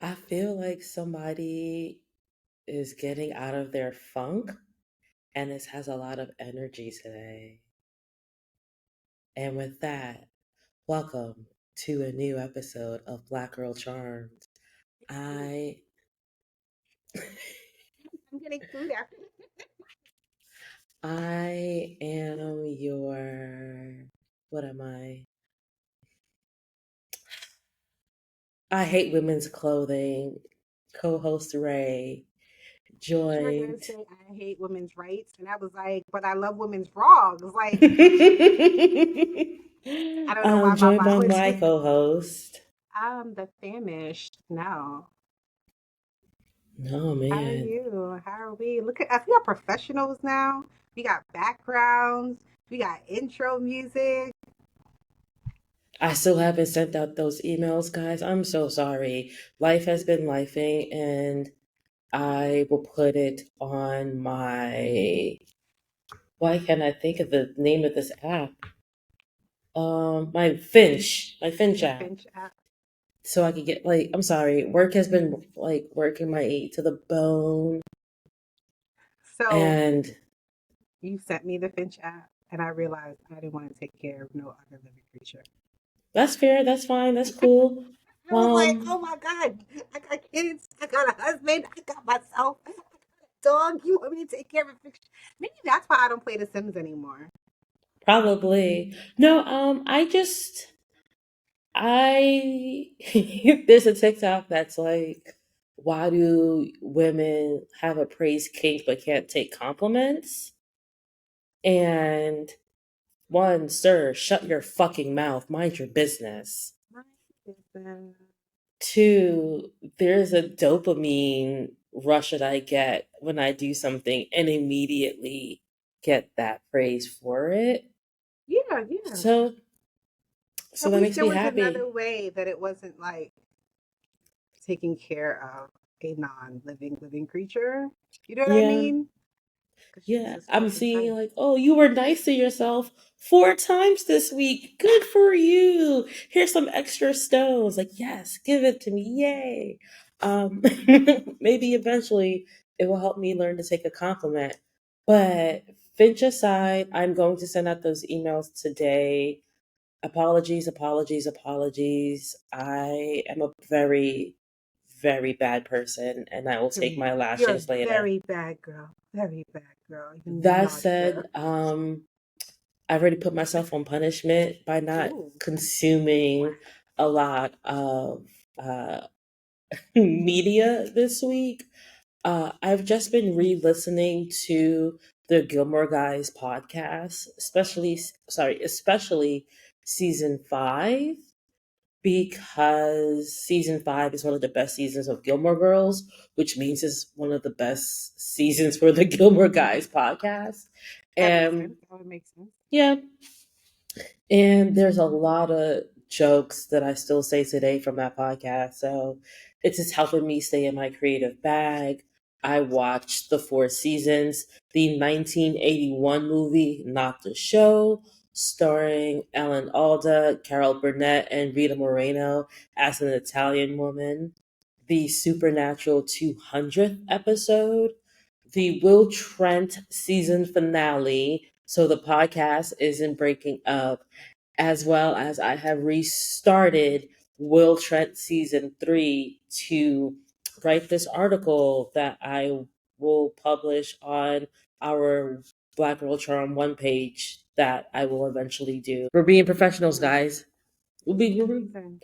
I feel like somebody is getting out of their funk and this has a lot of energy today. And with that, welcome to a new episode of Black Girl Charms. I I'm getting food after. I am your what am I? I hate women's clothing. Co-host Ray You were gonna joined. say I hate women's rights, and I was like, but I love women's wrongs. Like I don't know why my Joined mind by went my to. co-host. I'm the famished. No. No How are man. you? How are we? Look at us. We got professionals now. We got backgrounds. We got intro music. I still haven't sent out those emails, guys. I'm so sorry. Life has been lifing, and I will put it on my. Why can't I think of the name of this app? My Finch Your app. Finch app. So I could get I'm sorry. Work has been like working my eight to the bone, So and you sent me the Finch app, and I realized I didn't want to take care of no other living creature. that's fair. That's fine. That's cool. I was like, oh Um, my God, I got kids, I got a husband, I got myself, I got a dog. You want me to take care of it? Maybe that's why I don't play The Sims anymore. Probably no. I there's a TikTok that's like, why do women have a praise kink but can't take compliments? And one, sir, shut your fucking mouth, mind your business. My goodness. Two, there's a dopamine rush that I get when I do something and immediately get that praise for it. Yeah, yeah. So I so that wish makes there me was another happy. way that it wasn't like taking care of a non-living creature. You know what I Yeah. mean? Because she's Yeah. just I'm wasting seeing time. like, oh, you were nice to yourself 4 times this week. Good for you. Here's some extra stones. Like, yes, give it to me. Yay. Um maybe eventually it will help me learn to take a compliment. But Finch aside, I'm going to send out those emails today. Apologies, apologies, apologies. I am a very, very bad person and I will take my You're a lashings later. very bad girl. Very bad girl. You That naughty girl. said, I've already put myself on punishment by not Ooh. consuming a lot of uh, media this week. I've just been re-listening to the Gilmore Guys podcast, especially season 5, because season 5 is one of the best seasons of Gilmore Girls, which means it's one of the best seasons for the Gilmore Guys podcast. That makes And sense. That would make sense. yeah, and there's a lot of jokes that I still say today from that podcast. So it's just helping me stay in my creative bag. I watched the 4 seasons, the 1981 movie, not the show, starring Ellen Alda, Carol Burnett, and Rita Moreno as an Italian woman. The Supernatural 200th episode, the Will Trent season finale. So the podcast isn't breaking up, as well as I have restarted Will Trent season 3 to write this article that I will publish on our Black Girl Charm one page that I will eventually do. We're being professionals, Hmm. guys. Amazing.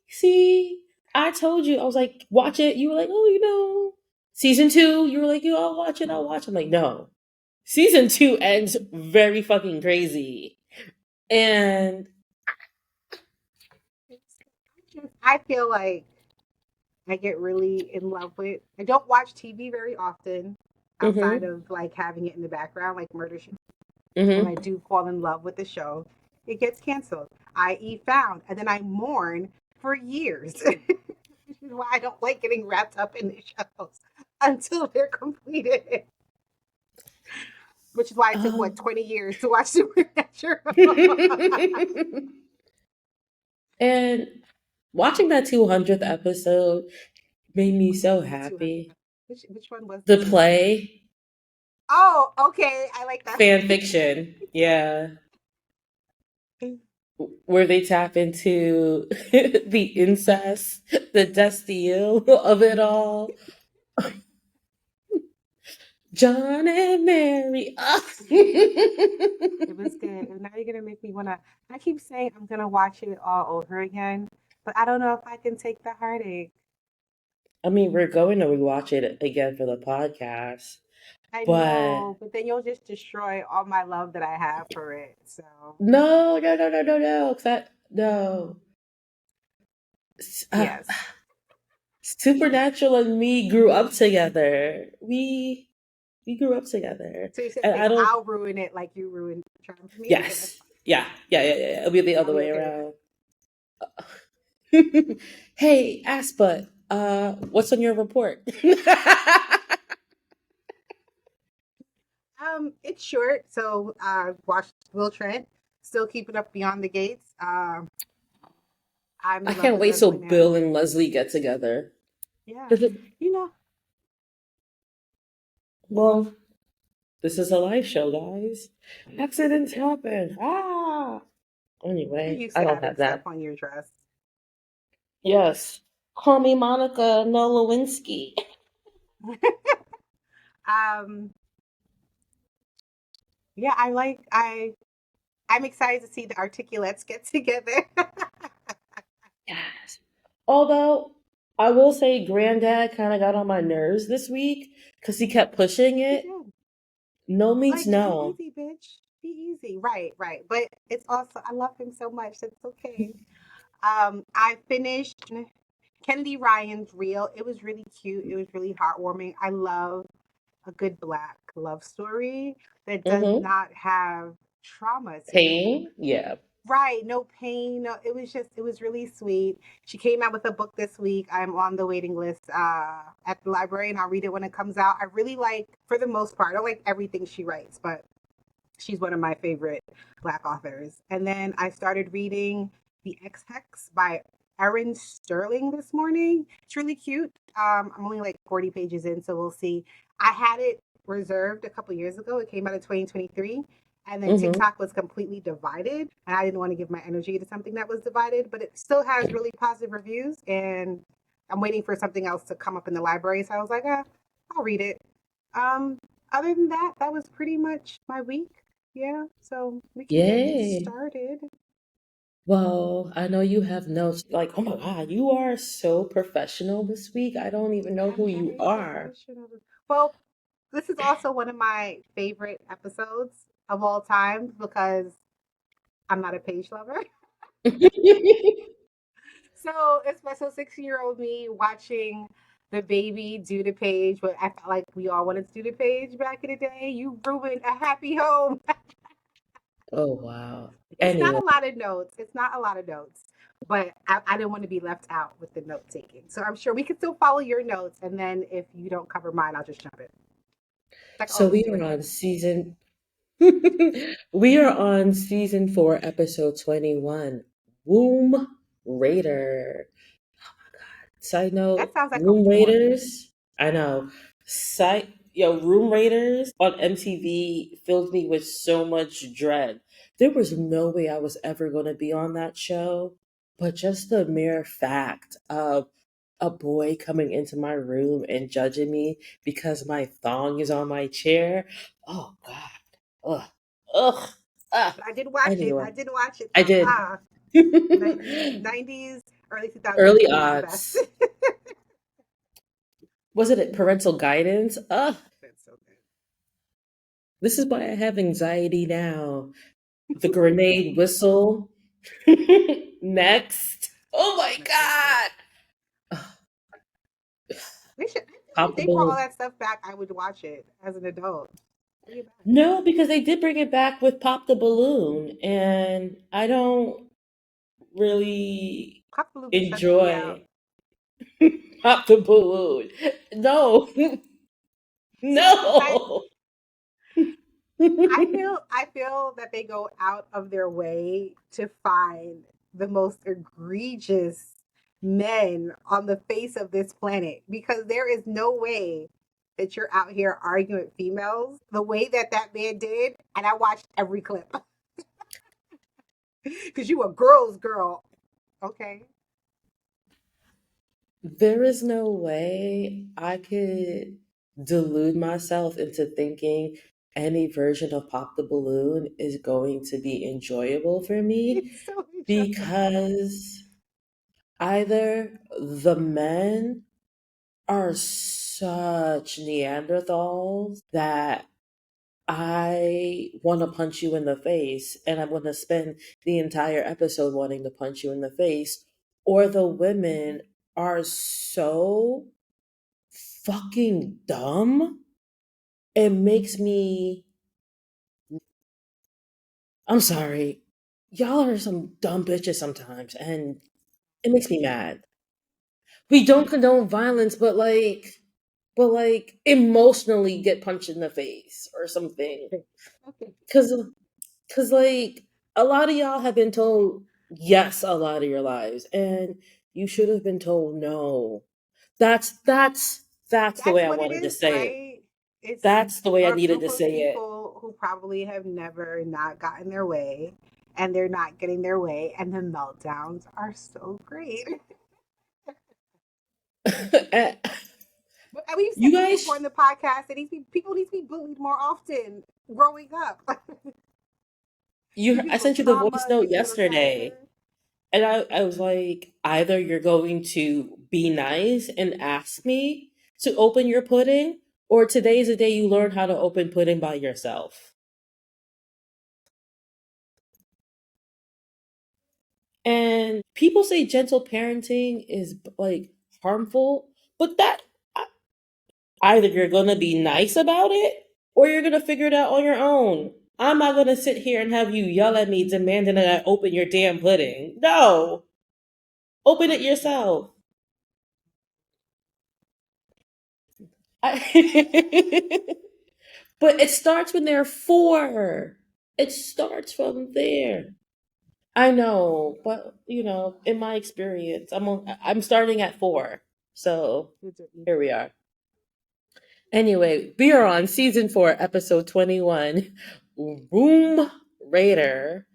See, I told you. I was like, watch it. You were like, oh, season 2. You were like, I'll watch it. I'll watch it. I'm like, no. Season 2 ends very fucking crazy. And I feel like I get really in love with. I don't watch TV very often outside mm-hmm, of like having it in the background, like murder. When I mm-hmm. do fall in love with the show, it gets canceled, i.e., Found, and then I mourn for years. Which is why I don't like getting wrapped up in the shows until they're completed. Which is why it took what Um, 20 years to watch Supernatural. and Watching that 200th episode made me so The 200. happy. Which one was the The 200? play, Oh, okay. I like that. fan fiction, yeah, where they tap into the incest, the Destiel of it all. John and Mary. Ah. It was good. And now you're gonna make me wanna. I keep saying I'm gonna watch it all over again, but I don't know if I can take the heartache. I mean, we're going to rewatch it again for the podcast, I but know, but then you'll just destroy all my love that I have for it. So no, no, no, no, no, no. 'Cause no. S- Uh, yes. Supernatural and me grew up together. We grew up together, So you said and I don't. I'll ruin it like you ruined Charmed for me. Okay, that's Yes, yeah, yeah, yeah, yeah. It'll be the fine. I'll other be way okay with that. around. Hey, Aspa, what's on your report? It's short, so watched Will Trent, still keeping up Beyond the Gates. I'm I in love can't with wait till Leslie Bill now. and Leslie get together. Yeah, Does it- you know, Well, this is a live show, guys. Accidents happen. Ah. you're Anyway, used I to don't having have stuff that. on your dress. Yes. Call me Monica Nolowinski. um, yeah, I'm excited to see the Articulates get together. Yes. Although I will say Granddad kind of got on my nerves this week because he kept pushing He it. did. No means Like, be no. easy, bitch. Be easy. Right, right. But it's also I love him so much. It's okay. I finished Kennedy Ryan's reel. It was really cute. It was really heartwarming. I love a good black love story that does Mm-hmm. not have trauma to it. Pain? Yeah. Right, no pain. No, it was really sweet. She came out with a book this week. I'm on the waiting list at the library and I'll read it when it comes out. I really like, for the most part, I don't like everything she writes, but she's one of my favorite black authors. And then I started reading The Ex Hex by Erin Sterling this morning. It's really cute. I'm only like 40 pages in, so we'll see. I had it reserved a couple years ago. It came out in 2023. And then Mm-hmm. TikTok was completely divided. And I didn't want to give my energy to something that was divided, but it still has really positive reviews. And I'm waiting for something else to come up in the library. So I was like, I'll read it. Um, Other than that, that was pretty much my week. Yeah, so we can get Yay. started. Well, I know you have notes. Like, oh my God, you are so professional this week. I don't even know I'm who you very are. professional. Well, this is also one of my favorite episodes of all time because I'm not a page lover. So it's my 6-year-old me watching the baby do the page, but I felt like we all wanted to do the page back in the day. You ruined a happy home. Oh, wow. It's not Anyway, a lot of notes. It's not a lot of notes, but I didn't want to be left out with the note taking. So I'm sure we can still follow your notes, and then if you don't cover mine, I'll just jump in. Like, oh, so let's we do are it on again. season we are on season 4, episode 21. Womb Raider. Side That note, sounds like a Room porn. Raiders. I know. Room Raiders on MTV filled me with so much dread. There was no way I was ever going to be on that show, but just the mere fact of a boy coming into my room and judging me because my thong is on my chair. Oh God. Ugh. Ugh. Ah. But I did watch it. Anyway, I did watch it I though. did. 90s, early 2000s. Early It was the best. odds. Was it parental guidance? Ugh. That's so good. This is why I have anxiety now. The grenade whistle. Next. Oh my Next was good. God. Ugh. They should. I feel like if Pop the they brought all balloon. that stuff back, I would watch it as an adult. Bring it back. No, because they did bring it back with Pop the Balloon, and I don't really Pop Blue be stressing me out. enjoy Pop the Balloon. No, See, sometimes no. I feel that they go out of their way to find the most egregious men on the face of this planet, because there is no way that you're out here arguing with females the way that that man did. And I watched every clip because you a girl's girl. Okay. There is no way I could delude myself into thinking any version of Pop the Balloon is going to be enjoyable for me It's so enjoyable. because either the men are such Neanderthals that I want to punch you in the face, and I'm going to spend the entire episode wanting to punch you in the face, or the women are so fucking dumb. It makes me, I'm sorry, y'all are some dumb bitches sometimes, and it makes me mad. We don't condone violence, but emotionally get punched in the face or something. Okay. Okay. Cause Cause a lot of y'all have been told yes a lot of your lives, and you should have been told no. That's the That's way I what it wanted to is, say it. right? It's That's the way I a needed group to of say it. people who probably have never not gotten their way, and they're not getting their way, and the meltdowns are so great. And But we've said you this before guys, in the podcast that people need to be bullied more often growing up. you Give you a I little sent you the voice trauma, note give you a little yesterday, character. and I was like, either you're going to be nice and ask me to open your pudding, or today's the day you learn how to open pudding by yourself. And people say gentle parenting is harmful, but that either you're going to be nice about it or you're going to figure it out on your own. I'm not going to sit here and have you yell at me demanding that I open your damn pudding. No, open it yourself. I- but it starts when they're 4. It starts from there. I know, but in my experience, I'm starting at 4. So Kids are here evil. we are. Anyway, we are on season 4, episode 21, Room Raider.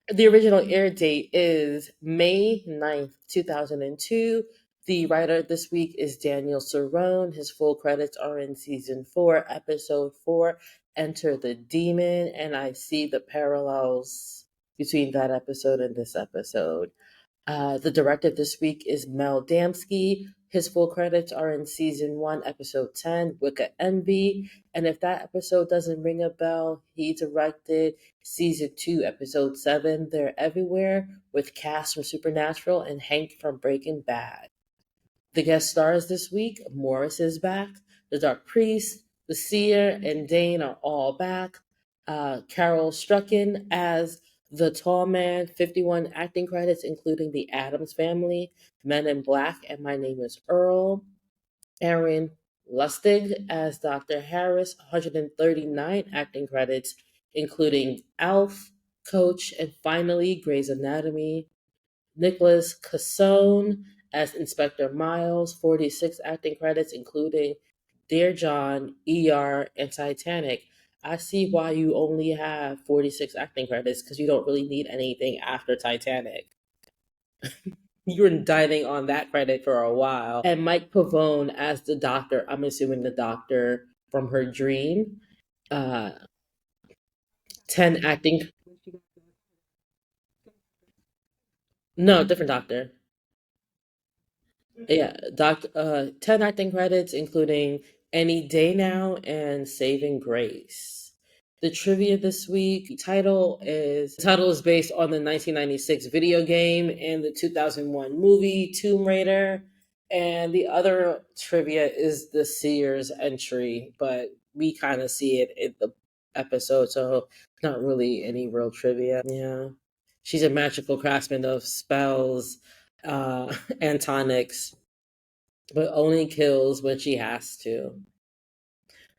The original air date is May 9th, 2002. The writer this week is Daniel Cerrone. His full credits are in season 4, episode 4, Enter the Demon. And I see the parallels between that episode and this episode. The director this week is Mel Damsky. His full credits are in season 1, episode 10, Wicca Envy. And if that episode doesn't ring a bell, he directed season 2, episode 7, They're Everywhere, with Cass from Supernatural and Hank from Breaking Bad. The guest stars this week, Morris is back, the Dark Priest, the Seer, and Dane are all back. Carol Strucken as the Tall Man, 51 acting credits, including The Addams Family, Men in Black, and My Name is Earl. Aaron Lustig as Dr. Harris, 139 acting credits, including Alf, Coach, and finally Grey's Anatomy. Nicholas Cassone as Inspector Miles, 46 acting credits, including Dear John, ER, and Titanic. I see why you only have 46 acting credits because you don't really need anything after Titanic. You were dining on that credit for a while. And Mike Pavone as the doctor, I'm assuming the doctor from her dream. Uh, 10 acting, no, different doctor. Yeah, 10 acting credits, including Any Day Now and Saving Grace. The trivia this week title is based on the 1996 video game and the 2001 movie Tomb Raider. And the other trivia is the Sears entry, but we kind of see it in the episode, so not really any real trivia. Yeah. She's a magical craftsman of spells, and tonics, but only kills when she has to.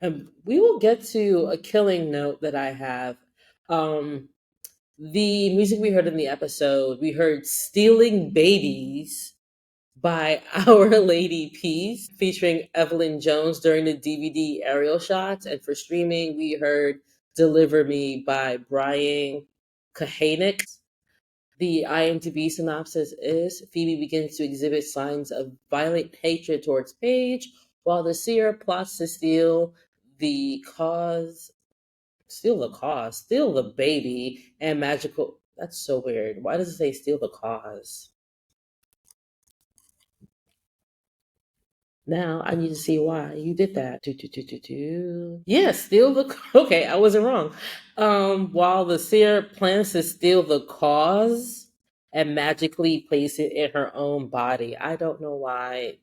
And we will get to a killing note that I have. Um, the music we heard in the episode, we heard Stealing Babies by Our Lady Peace, featuring Evelyn Jones during the DVD aerial shots. And for streaming, we heard Deliver Me by Brian Kahanick. The IMDb synopsis is Phoebe begins to exhibit signs of violent hatred towards Paige, while the seer plots to the cause, steal the baby, and magical. That's so weird. Why does it say steal the cause? Now I need to see why you did that. Do, do, do, do, do. Yeah, steal the. Okay, I wasn't wrong. While the seer plans to steal the cause and magically place it in her own body. I don't know why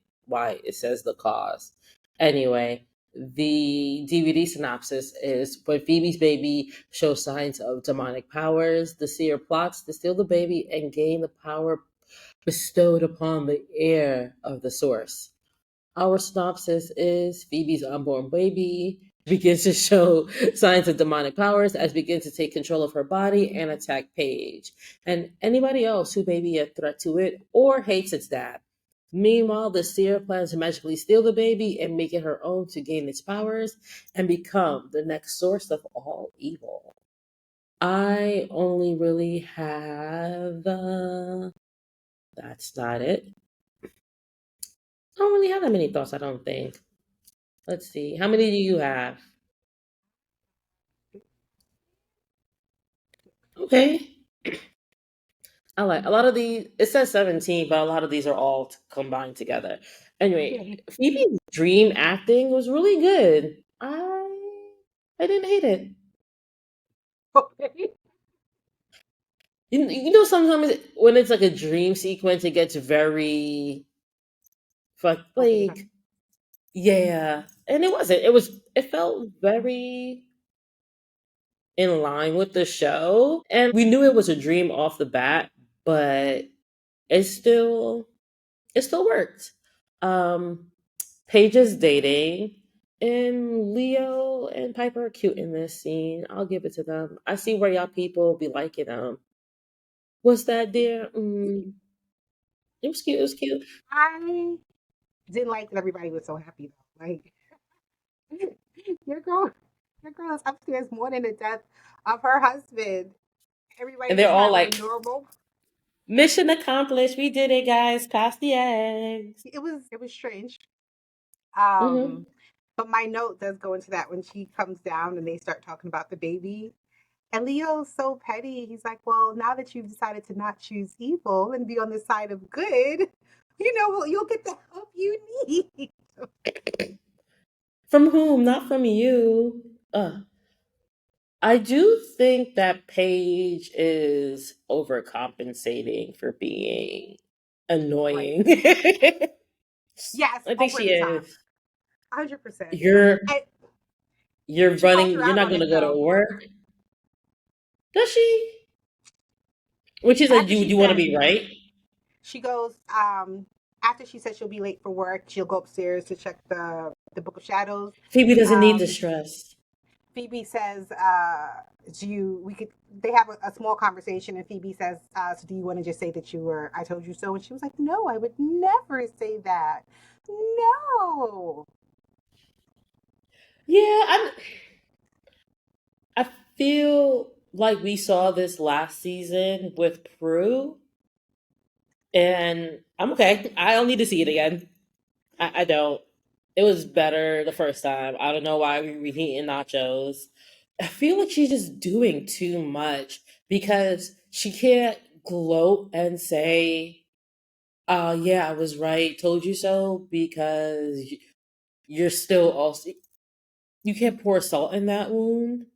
it says the cause. Anyway, the DVD synopsis is when Phoebe's baby shows signs of demonic powers, the seer plots to steal the baby and gain the power bestowed upon the heir of the source. Our synopsis is Phoebe's unborn baby begins to show signs of demonic powers as begins to take control of her body and attack Paige and anybody else who may be a threat to it or hates its dad. Meanwhile, the seer plans to magically steal the baby and make it her own to gain its powers and become the next source of all evil. I only really have. That's not it. I don't really have that many thoughts, I don't think. Let's see. How many do you have? Okay. I like a lot of these. It says 17, but a lot of these are all combined together. Anyway, Yeah. Phoebe's dream acting was really good. I didn't hate it. Okay. You know, sometimes when it's like a dream sequence, it gets very Over the top. like yeah, and it wasn't. It felt very in line with the show, and we knew it was a dream off the bat, but it still it still worked. Um, Paige is dating, and Leo and Piper are cute in this scene. I'll give it to them. I see where y'all people be liking them. What's that, dear? It was cute. It was cute. I didn't like that everybody was so happy though. Like your girl, your girl is upstairs mourning the death of her husband. And Everybody's they're just all having a like, normal. "Mission accomplished. We did it, guys. Pass the eggs." It was strange. Hmm. Um, but my note does go into that when she comes down and they start talking about the baby. And Leo's so petty. He's like, well, now that you've decided to not choose evil and be on the side of good, well, you'll get the help you need. From whom? Not from you. I do think that Paige is overcompensating for being Right. annoying. Yes, I think over she the top. is. 100%. You're And you're she calls running. her You're out not on going to it go to though. work, does she? When she said After you she you want to said be right. she goes, after she said she'll be late for work, she'll go upstairs to check the Book of Shadows. Phoebe doesn't need the Um, stress. Phoebe says, "Do you? We could." They have a small conversation, and Phoebe says, "So do you want to just say that you were? I told you so." And she was like, "No, I would never say that. No." Yeah, I feel like we saw this last season with Prue, and I'm okay. I don't need to see it again. I don't. It was better the first time. I don't know why we were eating nachos. I feel like she's just doing too much because she can't gloat and say, yeah, I was right, told you so, because you're still also, you can't pour salt in that wound.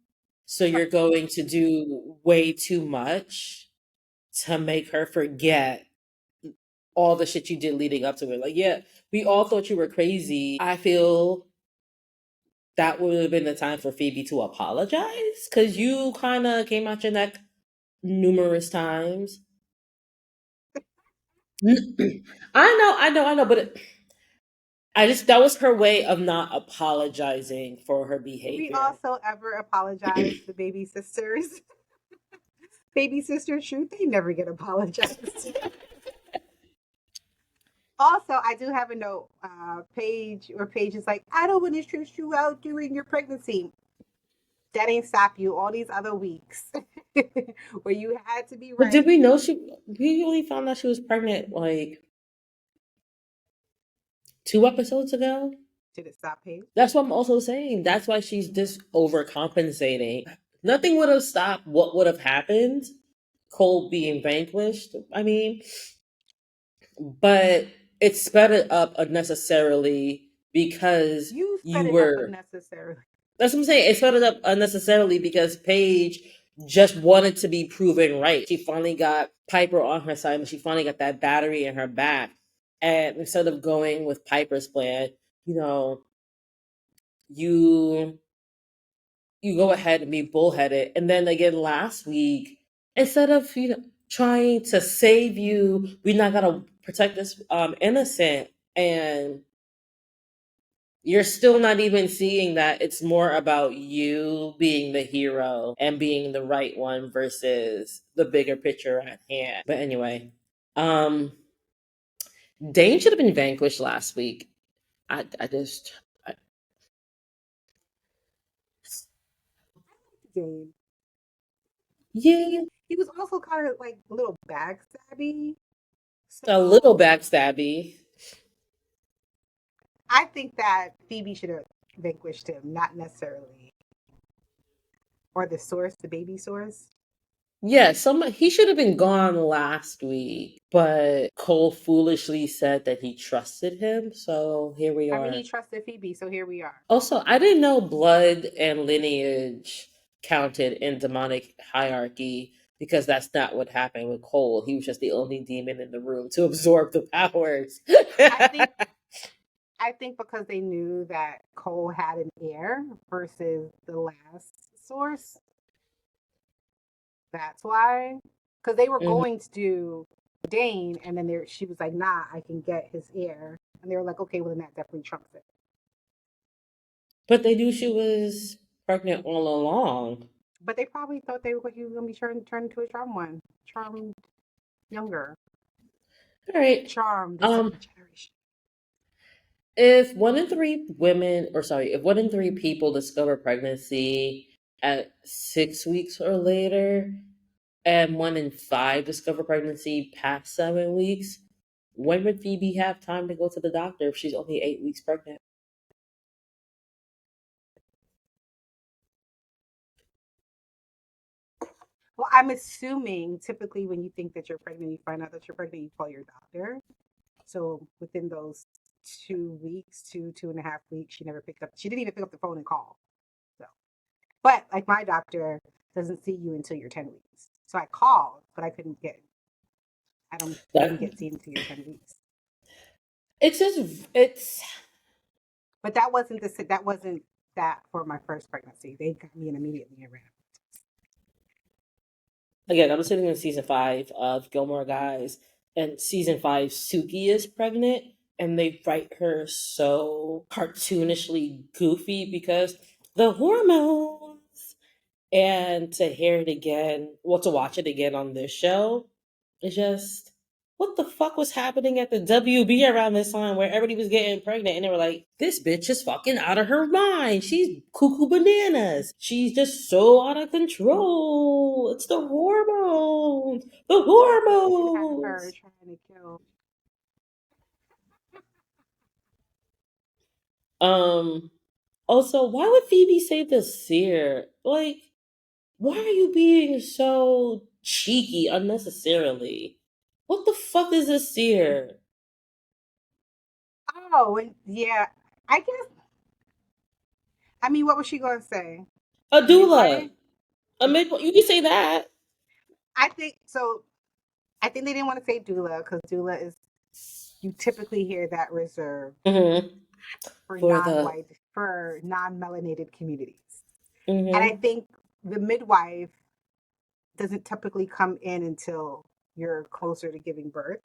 So you're going to do way too much to make her forget all the shit you did leading up to it. Like, yeah, we all thought you were crazy. I feel that would have been the time for Phoebe to apologize because you kind of came out your neck numerous times. I know, but I just that was her way of not apologizing for her Did we behavior. also ever apologize to the baby sisters? Baby sister truth, they never get apologized. Also, I do have a note. Paige is like, I don't want to stress you out during your pregnancy. That ain't stop you all these other weeks where you had to be But did right. we know we only found out she was pregnant like 2 episodes ago? Did it stop Paige? That's what I'm also saying. That's why she's just overcompensating. Nothing would have stopped what would have happened. Cole being vanquished. I mean, but it sped it up unnecessarily because You sped you it up were. unnecessarily. That's what I'm saying. It sped it up unnecessarily because Paige just wanted to be proven right. She finally got Piper on her side, and she finally got that battery in her back. And instead of going with Piper's plan, you know, you you go ahead and be bullheaded. And then again last week, instead of trying to save you, we not gotta protect this innocent, and you're still not even seeing that it's more about you being the hero and being the right one versus the bigger picture at hand. But anyway, um Dane should have been vanquished last week. I just I, Game. yeah, He was also kind of like a little backstabby. a little So backstabby. I think that Phoebe should have vanquished him, not necessarily. Or the source, the baby source. Yeah, he should have been gone last week, but Cole foolishly said that he trusted him, so here we I mean, are. he trusted Phoebe, so here we are. Also, I didn't know blood and lineage counted in demonic hierarchy because that's not what happened with Cole. He was just the only demon in the room to absorb the powers. I think I think because they knew that Cole had an heir versus the last source, that's why. Because they were Mhm. going to do Dane, and then she was like, "Nah, I can get his heir," and they were like, "Okay, well then that definitely trumps it." But they knew she was pregnant all along. But they probably thought he was gonna be turned into a charmed younger, All right. charmed the Um, second generation. if one in three women, or sorry, if 1 in 3 people discover pregnancy at 6 weeks or later, and 1 in 5 discover pregnancy past 7 weeks, when would Phoebe have time to go to the doctor if she's only 8 weeks pregnant? Well, I'm assuming typically when you think that you're pregnant, you find out that you're pregnant, you call your doctor. So within those 2 weeks, 2.5 weeks, she never picked up. She didn't even pick up the phone and call. So, but like my doctor doesn't see you until you're 10 weeks. So I called, but I couldn't get. I don't. You That didn't get seen until you're 10 weeks. it's just it's But that wasn't the. That wasn't that for my first pregnancy. They got me in immediately and ran. again. I'm sitting in season 5 of Gilmore Guys, and season 5, Suki is pregnant, and they write her so cartoonishly goofy because the hormones. And to hear it again, well, to watch it again on this show, it's just what the fuck was happening at the WB around this time where everybody was getting pregnant and they were like, this bitch is fucking out of her mind. She's cuckoo bananas. She's just so out of control. It's the hormones. The It had her hormones. trying to kill. Um Also, why would Phoebe say the seer? Like, why are you being so cheeky unnecessarily? What the fuck is a seer? Oh, and yeah. I guess. I mean, what was she going to say? A A midwife? doula. A mid you can say that. I think so. I think they didn't want to say doula because doula is you typically hear that reserved Hmm. for For the non-white for non-melanated communities. And I hmm. think the midwife doesn't typically come in until you're closer to giving birth.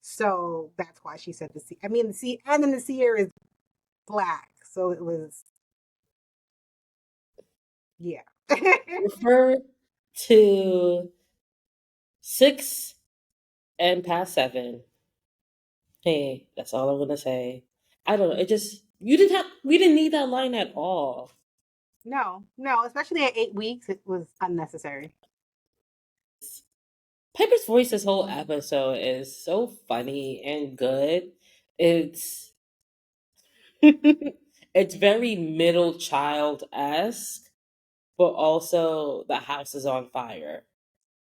So that's why she said the C. I mean the C and then the seer is black. So it was yeah. Refer to 6 and past 7. Hey, that's all I'm gonna say. I don't know. It just we didn't need that line at all. No, no, especially at 8 weeks, it was unnecessary. Piper's voice this whole episode is so funny and good. It's it's very middle child esque, but also the house is on fire.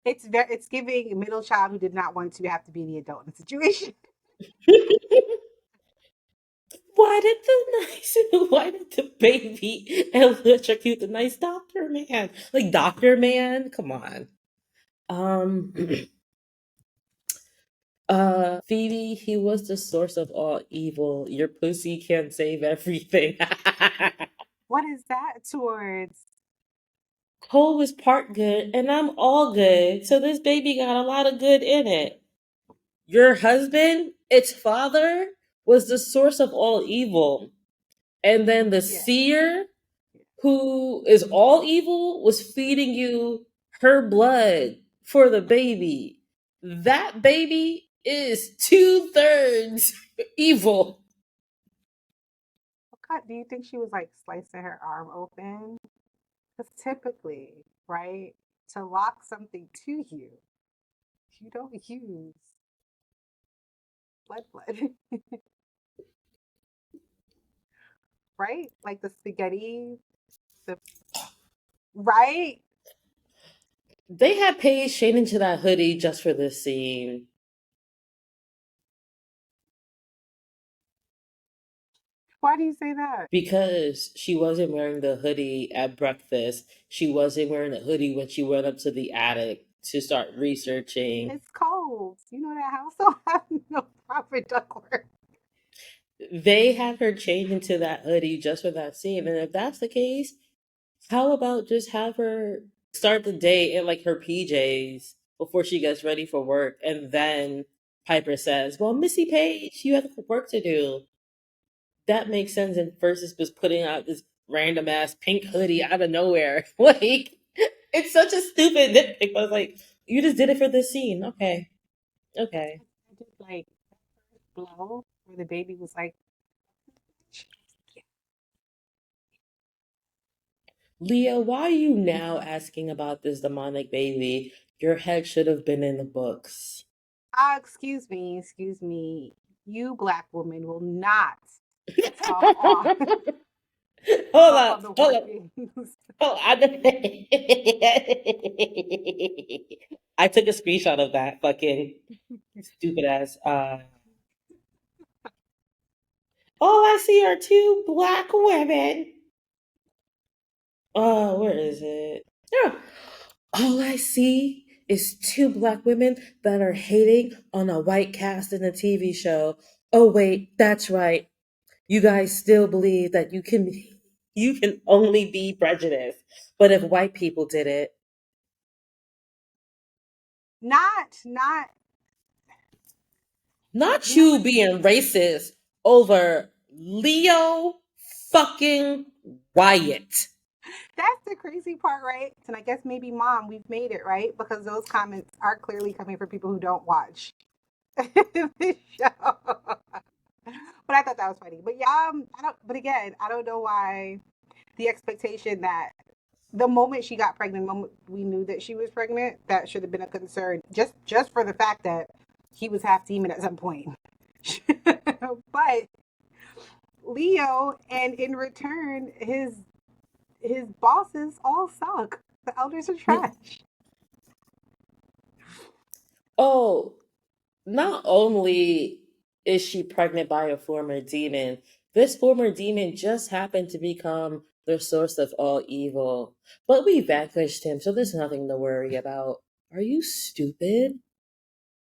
It's giving a middle child who did not want to have to be the adult in the situation. Why did the baby electrocute the nice doctor man? Like doctor man? Come on. Um Phoebe, he was the source of all evil. Your pussy can't save everything. What is that towards? Cole was part good and I'm all good. So this baby got a lot of good in it. Your husband, its father, was the source of all evil. And then the Yeah. seer, who is all evil, was feeding you her blood for the baby. That baby is 2/3 evil. Oh God, do you think she was like slicing her arm open? Because typically, right, to lock something to you, you don't use blood, right? Like the spaghetti, the right? They had Paige chained into that hoodie just for this scene Why do you say that? because she wasn't wearing the hoodie at breakfast. She wasn't wearing the hoodie when she went up to the attic to start researching. It's cold. You know that house don't have no proper ductwork. They had her change into that hoodie just for that scene. And if that's the case, how about just have her start the day in like her PJs before she gets ready for work? And then Piper says, well, Missy Page, you have work to do. That makes sense. And versus just putting out this random ass pink hoodie out of nowhere. Like, it's such a stupid nitpick. I was like, you just did it for this scene. Okay. Okay. I did like blow where the baby was like, Leah, why are you now asking about this demonic baby? Your head should have been in the books. ah, excuse me. You black woman will not talk on Hold talk up, on the hold work up. things. Oh, I took a screenshot of that fucking stupid ass. All I see are two black women. Where is it? Yeah. All I see is two black women that are hating on a white cast in a TV show. Oh wait, that's right. You guys still believe that you can only be prejudiced. But if white people did it, Not not you know you what? being racist over Leo fucking Wyatt. That's the crazy part, right? And I guess maybe mom, we've made it, right? Because those comments are clearly coming from people who don't watch the show. But I thought that was funny. But yeah, I don't. But again, I don't know why the expectation that the moment she got pregnant, the moment we knew that she was pregnant, that should have been a concern. Just for the fact that he was half demon at some point. But Leo, and in return, his bosses all suck. The elders are trash. Oh, not only is she pregnant by a former demon, this former demon just happened to become the source of all evil. But we vanquished him, so there's nothing to worry about. Are you stupid?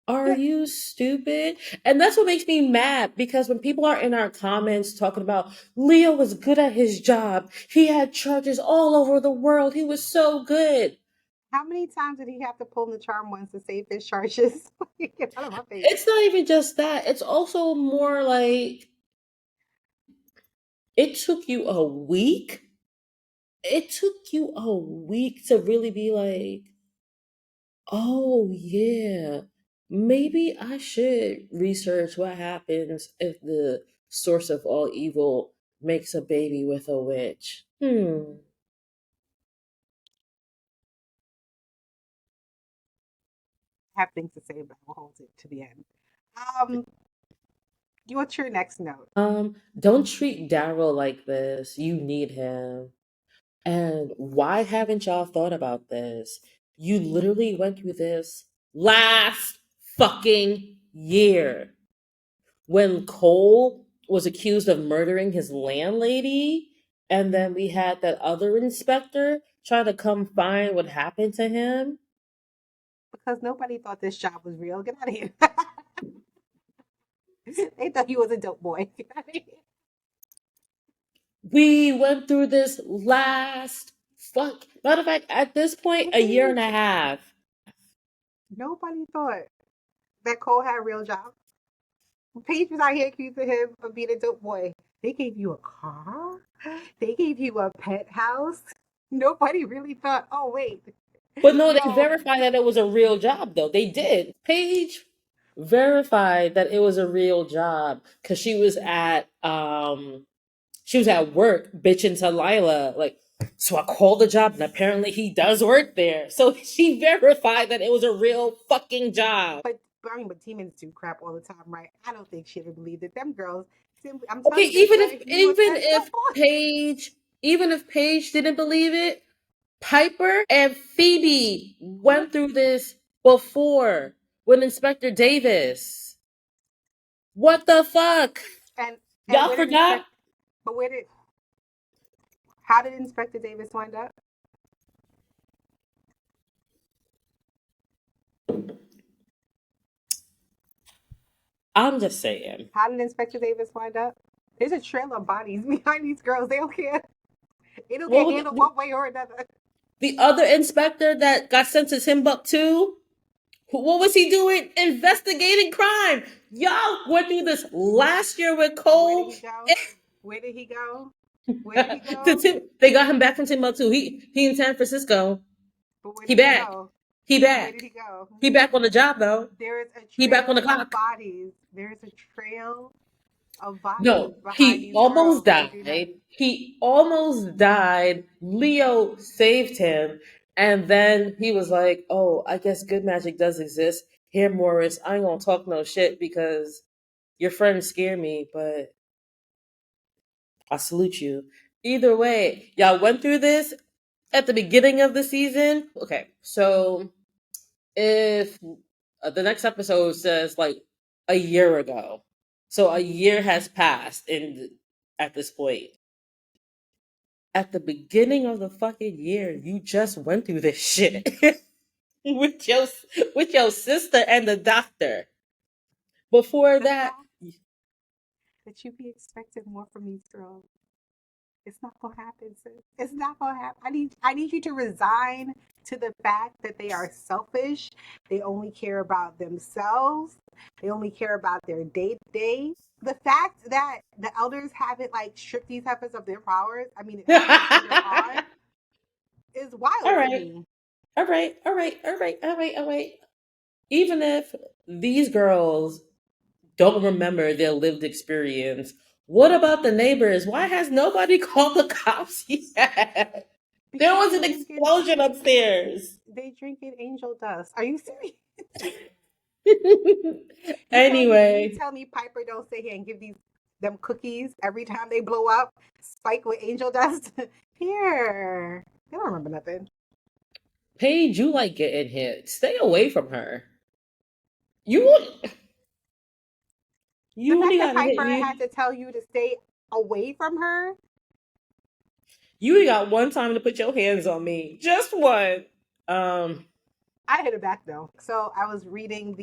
Are Yeah. you stupid? And that's what makes me mad because when people are in our comments talking about Leo was good at his job, he had charges all over the world, he was so good. How many times did he have to pull the charm once to save his charges? Get out of my face. It's not even just that, it's also more like it took you a week. It took you a week to really be like, oh, yeah. Maybe I should research what happens if the source of all evil makes a baby with a witch. I have things to say, but I will hold it to the end. Um, what's your next note? Don't treat Daryl like this. You need him. And why haven't y'all thought about this? You literally went through this last fucking year when Cole was accused of murdering his landlady, and then we had that other inspector try to come find what happened to him. Because nobody thought this job was real. Get out of here. They thought he was a dope boy. Get out of here. We went through this last fuck. Matter of fact, at this point, a year and a Paige, half. nobody thought that Cole had a real job. Paige was out here accusing him of being a dope boy. They gave you a car. They gave you a pet house. Nobody really thought, oh, wait. But no, they Yo, verified that it was a real job, though. They did. Paige verified that it was a real job because she was at work bitching to Lila, like, so I called the job and apparently he does work there. So she verified that it was a real fucking job. but demons do crap all the time, right? I don't think she'd have believed it. Them girls, I'm Okay, telling you, they gave you a even test if before. Paige even if Paige didn't believe it, Piper and Phoebe went through this before with Inspector Davis. What the fuck? And Y'all where did forgot? but how did Inspector Davis wind up? I'm just saying. How did Inspector Davis wind up? There's a trail of bodies behind these girls. They don't care. They don't get What was handled one way or another. the other inspector that got sent to Timbuktu? What was he doing? Investigating crime. Y'all went through this last year with Where did Cole. he go? Where did he go? Where did he go? They got him back from Timbuktu. He in San Francisco. But where He did he back. go? He Where did back. he go? He back on the job though. There is a He back on trail the of clock. bodies. There is a trail of bodies No, behind he these almost girls. They do not. died. He almost died. Leo saved him. And then he was like, oh, I guess good magic does exist. Here, Morris, I ain't gonna talk no shit because your friends scare me, but I salute you. Either way, y'all went through this at the beginning of the season. Okay, so if the next episode says like a year ago, so a year has passed in at this point. At the beginning of the fucking year, you just went through this shit with your sister and the doctor. Before The that, fact that you be expecting more from these girls, it's not gonna happen, sis. It's not gonna happen. I need you to resign to the fact that they are selfish. They only care about themselves. They only care about their day to day. The fact that the elders haven't like stripped these heifers of their powers, I mean all powers later on, is wild to right, me. all right, all right, all right, all right, all right. Even if these girls don't remember their lived experience, what about the neighbors? Why has nobody called the cops yet? There Because was an explosion upstairs. they drinking angel dust. Are you serious? You Anyway, tell me Piper don't sit here and give these them cookies every time they blow up, spike with angel dust. Here. They don't remember nothing. Paige, you like getting hit. Stay away from her. You The you only fact that got hit. Piper had to tell you to stay away from her, You only got one time to put your hands on me. Just one. Um. I hit it back though. So I was reading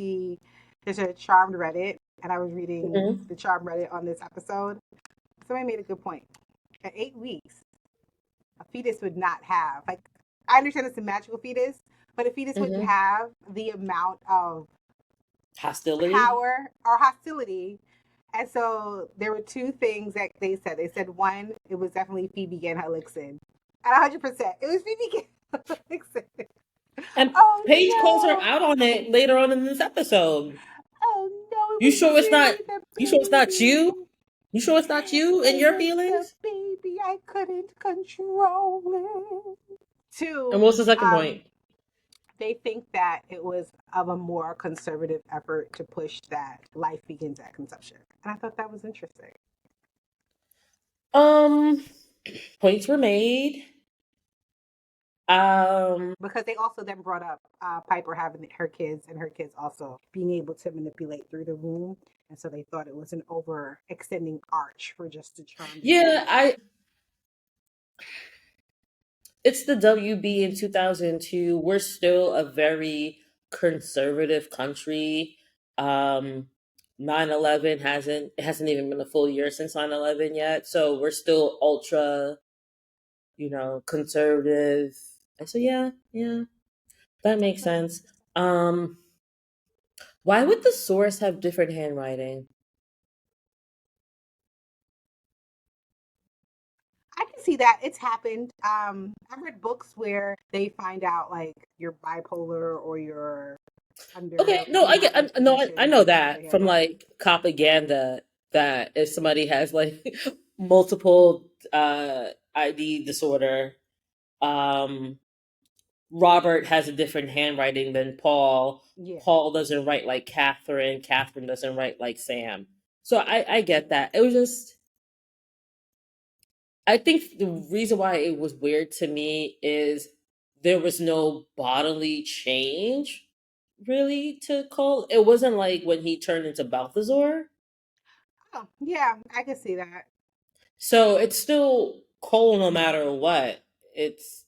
there's a Charmed Reddit, and I was reading Mhm, the Charmed Reddit on this episode. Somebody made a good point. At 8 weeks, a fetus would not have like I understand it's a magical fetus, but a fetus wouldn't mhm. have the amount of Hostility. power or hostility. And so there were two things that they said. They said one, it was definitely Phoebe getting her licks in. At 100%, it was Phoebe getting her licks in. And Oh Paige calls her no! out on it later on in this episode. Oh no! It You was sure it's not? really the You sure it's not you? baby. You sure it's not you and It your was the feelings? baby. I couldn't control it. And Two, what's the second um, point? they think that it was of a more conservative effort to push that life begins at conception. And I thought that was interesting. Um, Points were made. Because they also then brought up Piper having her kids and her kids also being able to manipulate through the womb. And so they thought it was an overextending arch for just to charm the Yeah, baby. I. It's the WB in 2002. We're still a very conservative country. Um, 9/11 hasn't even been a full year since 9/11 yet, so we're still ultra, conservative. And so yeah, yeah, that makes That's sense. interesting. Um, why would the source have different handwriting? I can see that it's happened. I've read books where they find out like you're bipolar or you're Okay, under no, I get, demonic no, I possession know because of the that from handwriting. like propaganda that if somebody has like multiple ID disorder, um, Robert has a different handwriting than Paul. Yeah. Paul doesn't write like Catherine. Catherine doesn't write like Sam. So I get that. It was just I think the reason why it was weird to me is there was no bodily change really to Cole. It wasn't like when he turned into Balthazar. Oh, yeah, I can see that. So it's still Cole no matter what. It's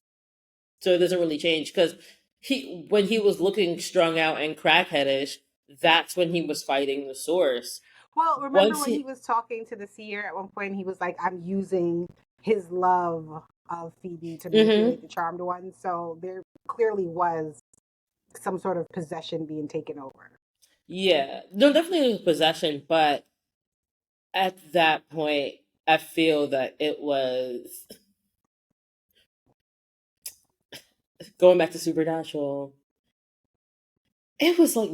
so it doesn't really change because he when he was looking strung out and crackheadish, that's when he was fighting the source. Well, remember Once when he he was talking to the seer at one point, he was like, I'm using his love of Phoebe to manipulate hmm the charmed one. So there clearly was some sort of possession being taken over. yeah, no, definitely possession, but at that point, I feel that it was going back to Supernatural. It was like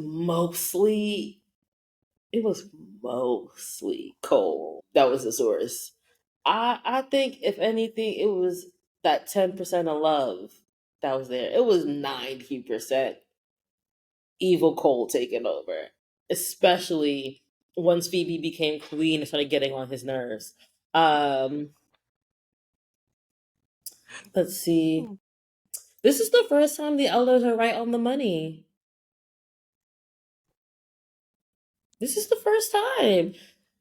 it was mostly Cole. That was the source. I think if anything, it was that 10% of love that was there. It was 90% evil Cole taking over, especially once Phoebe became queen and started getting on his nerves. Um, let's see. Hmm. This is the first time the elders are right on the money. This is the first time.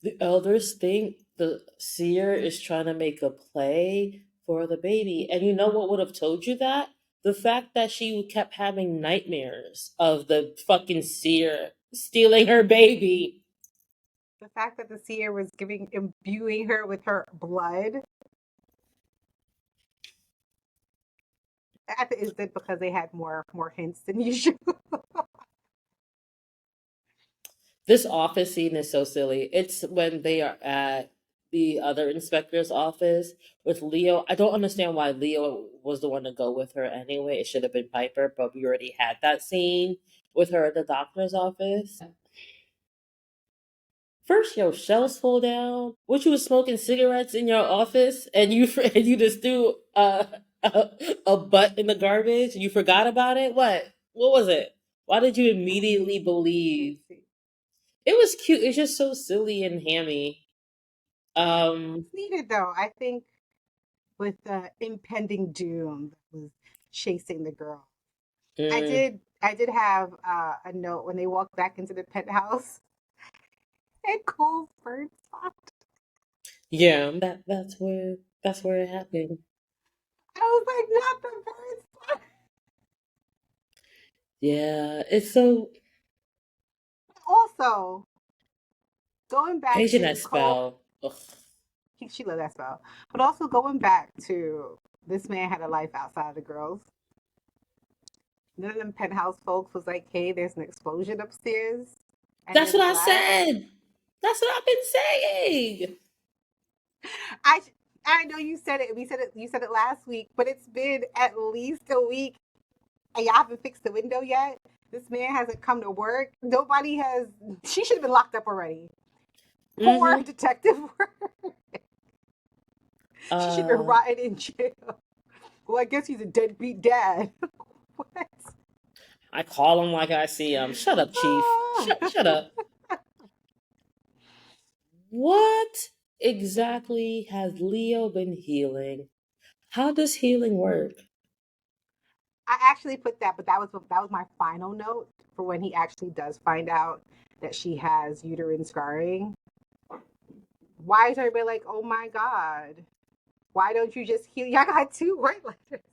The elders think the seer is trying to make a play for the baby. And you know what would have told you that? The fact that she kept having nightmares of the fucking seer stealing her baby. The fact that the seer was imbuing her with her blood, is it because they had more hints than usual? This office scene is so silly. It's when they are at the other inspector's office with Leo. I don't understand why Leo was the one to go with her anyway. It should have been Piper, but we already had that scene with her at the doctor's office. First, your shelves fall down. What you was smoking cigarettes in your office, and you and you just threw a butt in the garbage. You forgot about it. What was it? Why did you immediately believe? It was cute. It's just so silly and hammy. Um, It's needed though. I think with the impending doom that was chasing the girl. mm, I did have a note when they walked back into the penthouse and Cole's bird spot. yeah, that's where it happened. I was like, not the bird spot. Yeah, it's so Also, going back patient that to Cole, spell. Ugh. she loved that spell. But also going back to this man had a life outside of the girls. None of them penthouse folks was like, hey, there's an explosion upstairs and That's there's what a I blast. said. That's what I've been saying. I I know you said it. We said it. You said it last week, but it's been at least a week and y'all haven't fixed the window yet. This man hasn't come to work. Nobody has. She should have been locked up already. Poor Mm-hmm. detective work. She should have been Uh, rotting in jail. Well, I guess he's a deadbeat dad. What? I call him like I see him. Shut up, Chief. Shut up. What exactly has Leo been healing? How does healing work? I actually put that, but that was my final note for when he actually does find out that she has uterine scarring. Why is everybody like, oh my god? Why don't you just heal? Y'all got two white letters.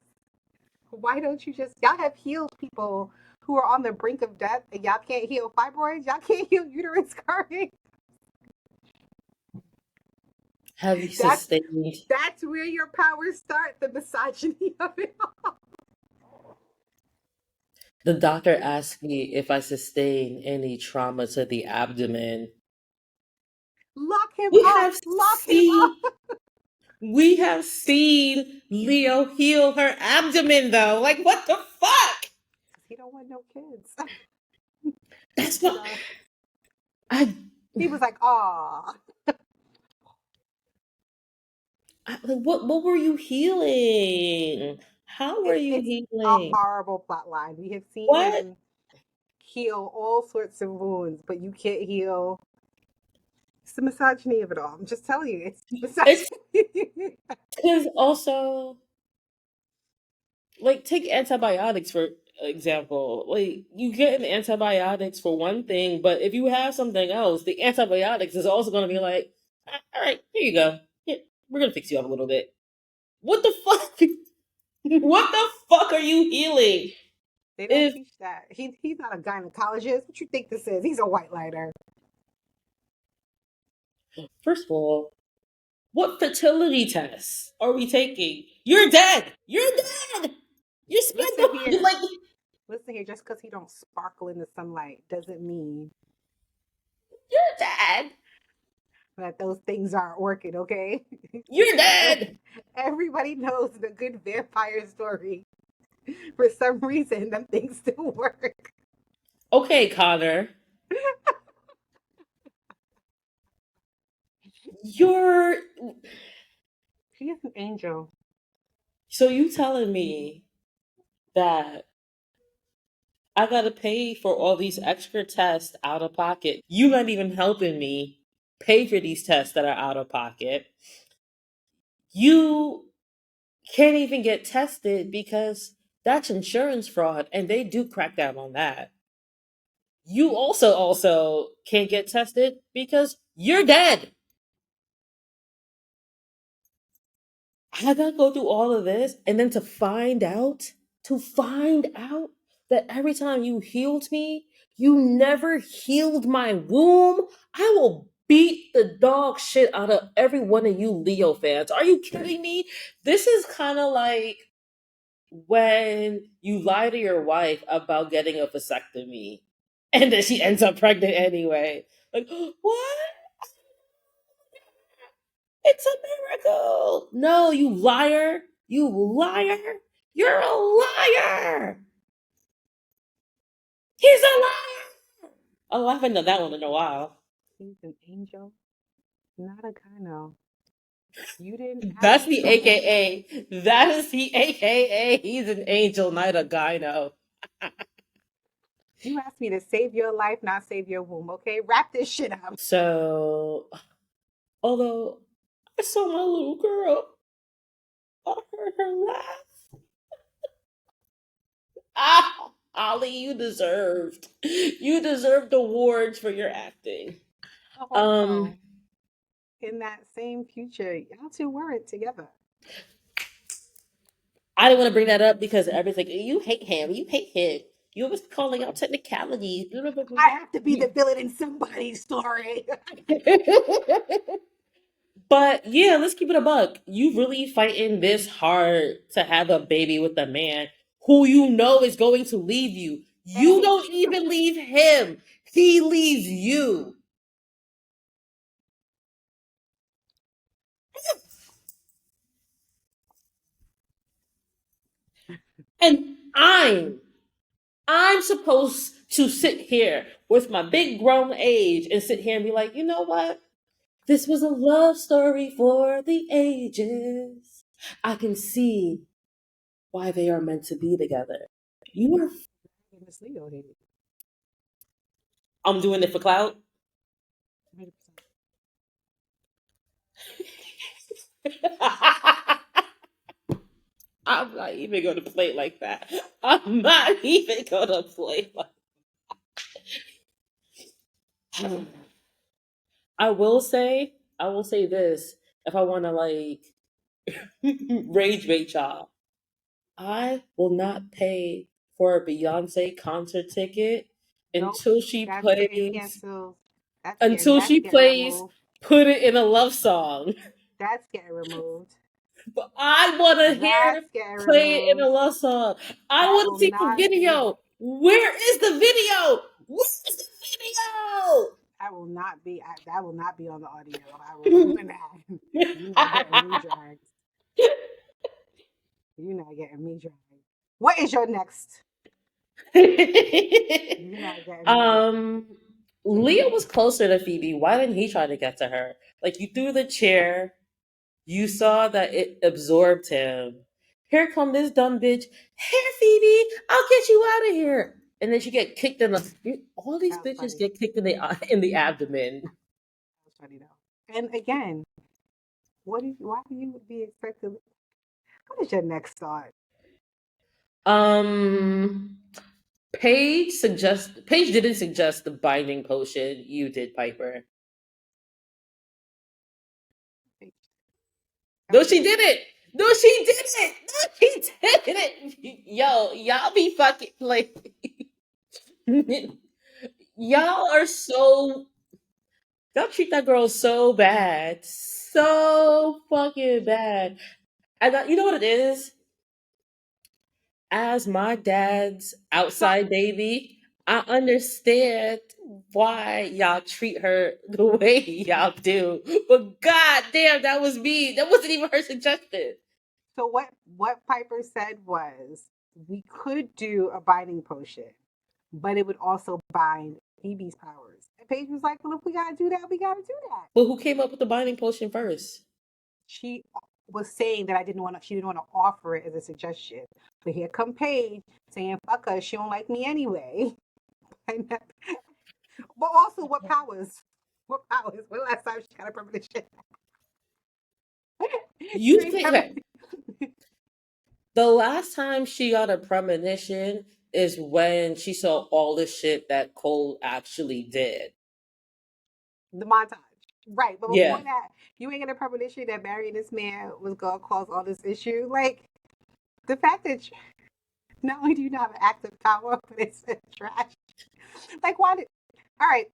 Why don't you just? Y'all have healed people who are on the brink of death, and y'all can't heal fibroids. Y'all can't heal uterine scarring. Have you That's sustained? that's where your powers start. The misogyny of it all. The doctor asked me if I sustained any trauma to the abdomen. Lock him We up. have Lock him seen up. we have seen Leo heal her abdomen though. Like what the fuck? He don't want no kids. That's You what know. I, He was like, "Oh, like what were you healing? How were you it's a healing? horrible plot line. We have seen What? him heal all sorts of wounds, but you can't heal. It's the misogyny of it all. I'm just telling you, it's It's misogyny. because also like take antibiotics for example. Like you get an antibiotics for one thing, but if you have something else, the antibiotics is also going to be like, all right, here you go. Here, we're gonna fix you up a little bit. What the fuck? What the fuck are you healing? They don't If teach that. He's not a gynecologist. What you think this is? He's a white lighter. first of all, what fertility tests are we taking? You're dead. You're dead. You spent Listen the you here. like Listen here. Just because he don't sparkle in the sunlight doesn't mean you're dead. that those things aren't working. Okay. You're dead. Everybody knows the good vampire story. For some reason, them things still work. Okay, Connor. You're She is an angel. so you telling me that I gotta pay for all these extra tests out of pocket. You not even helping me pay for these tests that are out of pocket. You can't even get tested because that's insurance fraud and they do crack down on that. You also can't get tested because you're dead. I gotta go through all of this and then to find out that every time you healed me, you never healed my womb. I will beat the dog shit out of every one of you Leo fans. Are you kidding me? This is kind of like when you lie to your wife about getting a vasectomy and then she ends up pregnant anyway. Like, what? It's a miracle. No, you liar. You liar. You're a liar. He's a liar. Oh, I haven't done that one in a while. He's an angel, not a gyno. You didn't That's ask the me. AKA. That is the AKA. He's an angel, not a gyno. You asked me to save your life, not save your womb. Okay, wrap this shit up. So, although I saw my little girl, I heard her laugh. Ah, Ollie, you deserved awards for your acting. I hope Um, so. In that same future, y'all two weren't together. I didn't want to bring that up because everything you hate him, you hate him. You always calling out technicalities. Blah, blah, blah, I blah. have to be the villain in somebody's story. But yeah, let's keep it a buck. You really fighting this hard to have a baby with a man who you know is going to leave you. And You hate don't you. even leave him. He leaves you. And I'm I'm supposed to sit here with my big grown age and sit here and be like, you know what? This was a love story for the ages. I can see why they are meant to be together. You are. Miss Leo hated. I'm doing it for clout. 100%. I'm not even going to play like that. I'm not even going to play like that. I will say this. If I want to like rage bait y'all, I will not pay for a Beyonce concert ticket Nope. until she That's getting plays canceled. until That's she getting plays removed. Put It in a Love Song. That's getting removed. But I want to hear That's getting Play It in a removed. Love Song. I That want to will see the not be. video. Where is the video? Where's the video? I will not be. That will not be on the audio. I will. You and that. You not getting me dragged. You not getting me dragged. What is your next? You not getting me dragged. um, Leo was closer to Phoebe. Why didn't he try to get to her? Like you threw the chair, you saw that it absorbed him. Here come this dumb bitch. Here, Phoebe, I'll get you out of here. And then she get kicked in the. All these That was bitches funny. get kicked in the abdomen. That was funny though. And again, why do you be expected? What is your next thought? Um, Paige didn't suggest the binding potion. You did, Piper. That No, was she it. didn't. No, she didn't. No, she didn't. Yo, y'all be fucking like y'all are so y'all treat that girl so bad, so fucking bad. And you know what it is? As my dad's So outside baby, I understand why y'all treat her the way y'all do. But god damn, that was me. That wasn't even her suggestion. so what Piper said was we could do a binding potion, but it would also bind Phoebe's powers. And Paige was like, well, if we gotta do that, we gotta do that. But who came up with the binding potion first? She was saying that she didn't want to offer it as a suggestion. But here come Paige saying, fuck her, she don't like me anyway. But also what powers? What powers? When the last time she got a premonition? You You ain't think never that the last time she got a premonition is when she saw all the shit that Cole actually did. the montage. Right. But before Yeah. that, you ain't get a premonition that marrying this man was gonna cause all this issue. Like the fact that not only do you not have active power, but it's trash. Like why did all right.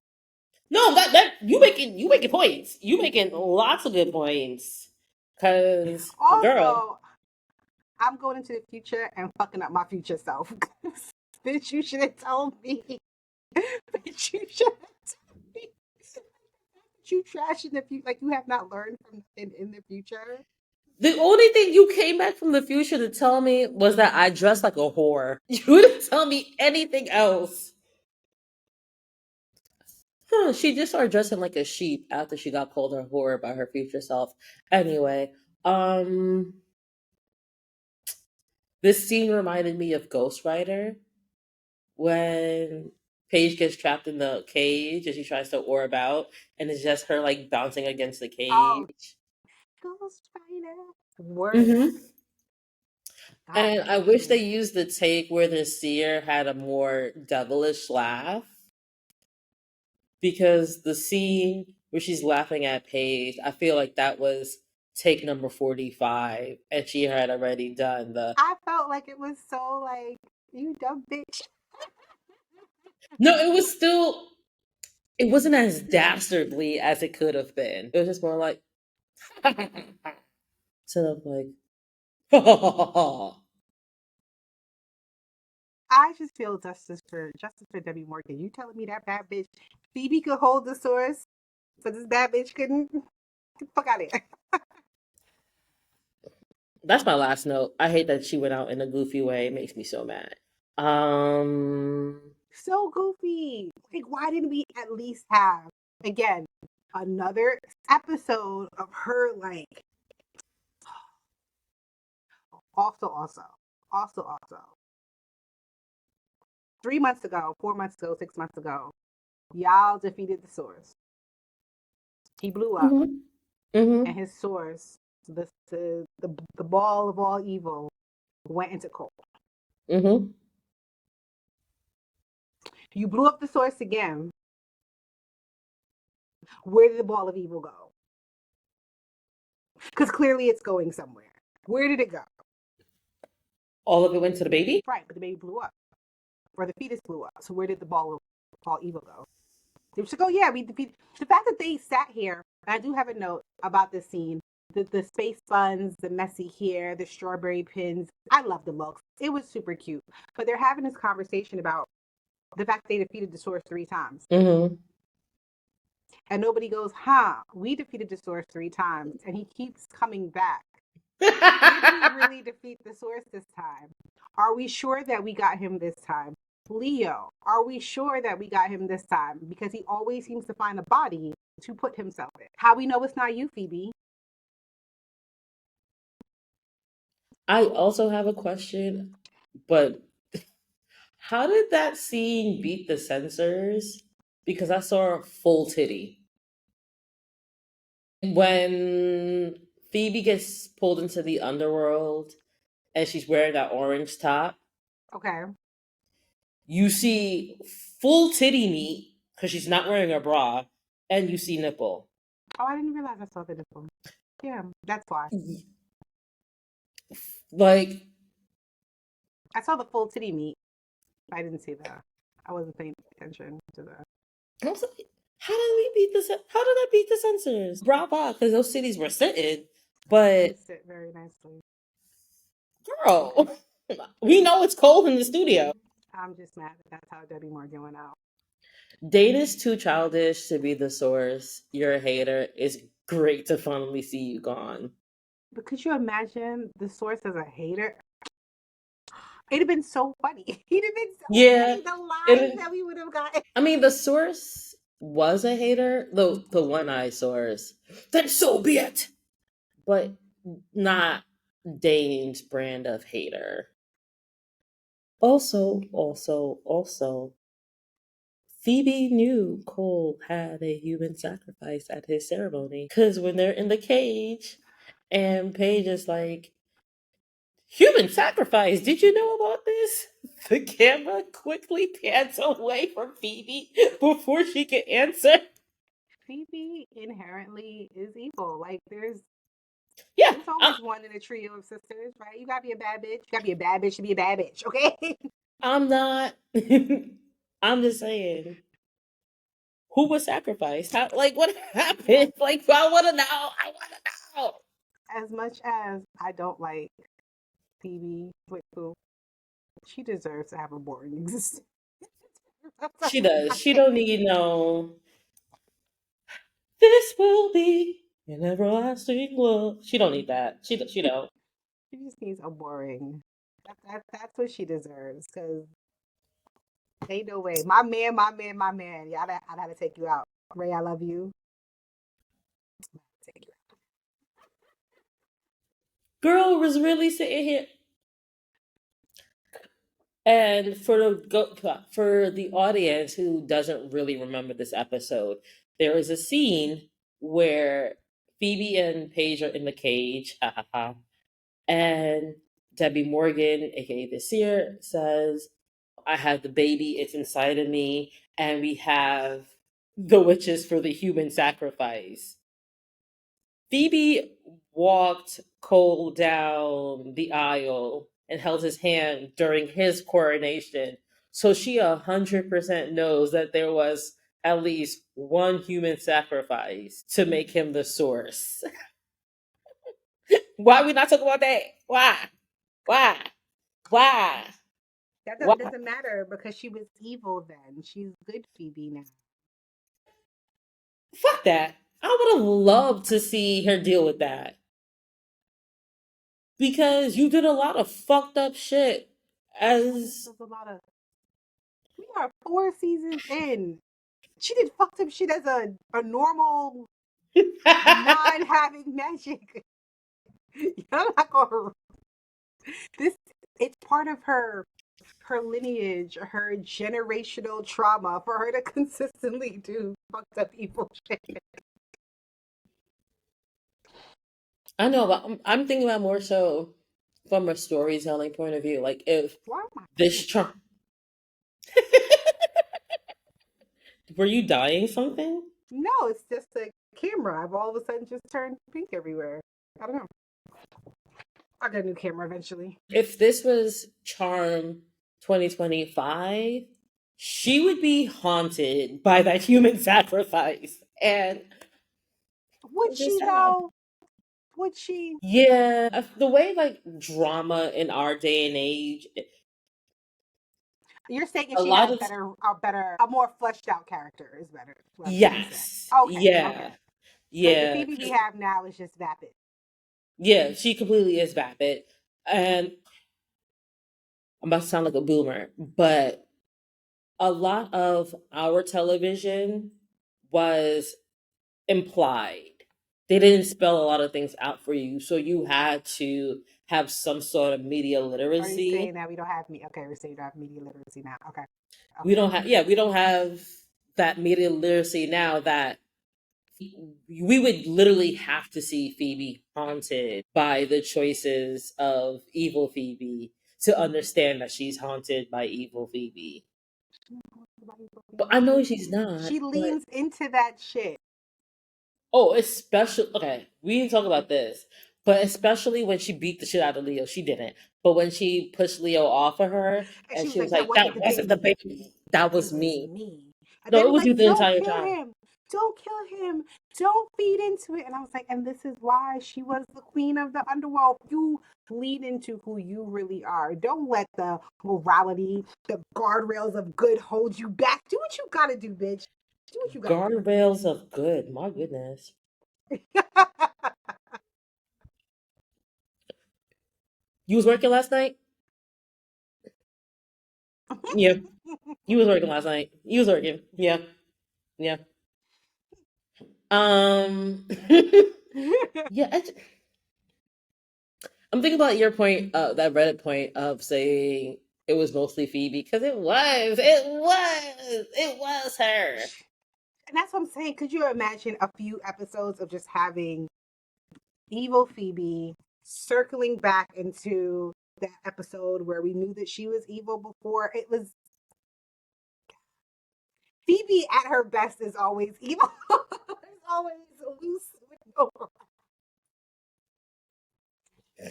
No, that you making points. You making lots of good points. Cause my girl, Also, I'm going into the future and fucking up my future self. Bitch, you should have told me. Bitch, you should have told me. You trash in the future, like you have not learned from in the future. the only thing you came back from the future to tell me was that I dress like a whore. You didn't tell me anything else. Huh, she just started dressing like a sheep after she got called a whore by her future self. Anyway, um, this scene reminded me of Ghost Rider when Paige gets trapped in the cage and she tries to orb out, and it's just her like bouncing against the Oh, cage. Ghost Rider. Word. Hmm. God And I wish they damn. used the take where the seer had a more devilish laugh, because the scene where she's laughing at Paige, I feel like that was take number 45, and she had already done the. I felt like it was so like you dumb bitch. No, it was still. It wasn't as dastardly as it could have been. It was just more like. Instead of like. I just feel justice for Debbie Morgan. You telling me that bad bitch Phoebe could hold the source, but this bad bitch couldn't? Get the fuck out of here. That's my last note. I hate that she went out in a goofy way. It makes me so mad. Um, So goofy. Like, why didn't we at least have, again, another episode of her, like, also. 3 months ago, 4 months ago, 6 months ago, y'all defeated the source. He blew up, mhm, mhm, and his source, the ball of all evil, went into cold. mhm. You blew up the source again. Where did the ball of evil go? Because clearly it's going somewhere. Where did it go? All of it went to the baby? Right, but the baby blew up, or the fetus blew up. So where did the ball of all evil go? They should go, yeah, we defeated. The fact that they sat here, and I do have a note about this scene. The space buns, the messy hair, the strawberry pins. I love the looks. It was super cute. But they're having this conversation about the fact they defeated the source 3 times. Mm-hmm. And nobody goes, we defeated the source 3 times. And he keeps coming back. Did we really defeat the source this time? Are we sure that we got him this time? Leo, are we sure that we got him this time? Because he always seems to find a body to put himself in. How we know it's not you, Phoebe? I also have a question, but how did that scene beat the censors? Because I saw a full titty. When Phoebe gets pulled into the underworld and she's wearing that orange top, Okay. you see full titty meat because she's not wearing a bra, and you see nipple. Oh, I didn't realize I saw the nipple. Yeah, that's why. Like, I saw the full titty meat. I didn't see that. I wasn't paying attention to that. I was like, how did we beat the? How did I beat the censors? Bravo, because those cities were sitting, but It sit very nicely. girl, we know it's cold in the studio. I'm just mad that that's how Debbie Morgan went out. Data's too childish to be the source. You're a hater. It's great to finally see you gone. But could you imagine the source as a hater? It'd have been so funny. He'd have been so Yeah, funny. The lines it, that we would have gotten. I mean, the source was a hater, the one eye source. Then so be it. But not Dane's brand of hater. Also, Phoebe knew Cole had a human sacrifice at his ceremony. Because when they're in the cage and Paige is like, human sacrifice, did you know about this? The camera quickly pans away from Phoebe before she can answer. Phoebe inherently is evil. Like Yeah, there's always one in a trio of sisters, right? You gotta be a bad bitch. You gotta be a bad bitch to be a bad bitch, okay? I'm not. I'm just saying. Who was sacrificed? How, like, what happened? Like, I want to know. I want to know. As much as I don't like Phoebe Whitfield, she deserves to have a boring existence. She does. She don't need no. This will be an everlasting love. She don't need that. She don't. She just needs a boring. That's what she deserves. Cause ain't no way. My man. Yeah, I'd have to take you out. Ray, I love you. Take you out. Girl was really sitting here. And for the audience who doesn't really remember this episode, there is a scene where Phoebe and Paige are in the cage, ha ha ha, and Debbie Morgan, aka the seer, says, "I have the baby; it's inside of me," and we have the witches for the human sacrifice. Phoebe walked Cole down the aisle and held his hand during his coronation. So she 100% knows that there was at least one human sacrifice to make him the source. Why we not talking about that? Why? Why? Why? That Why? doesn't matter because she was evil then. She's good Phoebe now. Fuck that. I would have loved to see her deal with that. Because you did a lot of fucked up shit As There's a lot of. We are 4 seasons in. She did fucked up shit as a normal non having magic. I'm not gonna. This it's part of her lineage, her generational trauma for her to consistently do fucked up evil shit. I know, but I'm thinking about more so from a storytelling point of view. Like if Why am I this pink? charm, were you dying something? No, it's just a camera. I've all of a sudden just turned pink everywhere. I don't know. I'll get a new camera eventually. If this was Charm 2025, she would be haunted by that human sacrifice, and Would it's just she sad. though? Would she? Yeah, the way like drama in our day and age, You're saying if a she lot had of a more fleshed out character is better. Is what I'm trying to say. yes, Okay, okay. yeah, Because the yeah, Phoebe we have now is just vapid. yeah. She completely is vapid, and I'm about to sound like a boomer, but a lot of our television was implied. They didn't spell a lot of things out for you, so you had to have some sort of media Are you literacy. saying that we don't have me? Okay, we're saying we don't have media literacy now. Okay, We okay. don't have, yeah, we don't have that media literacy now that we would literally have to see Phoebe haunted by the choices of evil Phoebe to understand that she's haunted by evil Phoebe. But I know she's not. She But leans into that shit. oh, especially okay. We didn't talk about this, but especially when she beat the shit out of Leo, she didn't. But when she pushed Leo off of her, And and she was she was like, that like, wasn't "That the wasn't the baby. baby. That It was was me." me. And No, then it it was was like, you the don't entire kill time. him. Don't kill him. Don't feed into it. And I was like, and this is why she was the queen of the underworld. You lead into who you really are. Don't let the morality, the guardrails of good hold you back. Do what you gotta do, bitch. Do what you gotta do. Guardrails of good. My goodness. You was working last night? Yeah. You was working last night. You was working. Yeah. Yeah. yeah. I'm thinking about your point, that Reddit point of saying it was mostly Phoebe because it was. It was. It was her. And that's what I'm saying. Could you imagine a few episodes of just having evil Phoebe circling back into that episode where we knew that she was evil before? It was Phoebe at her best is always evil. It's always loose.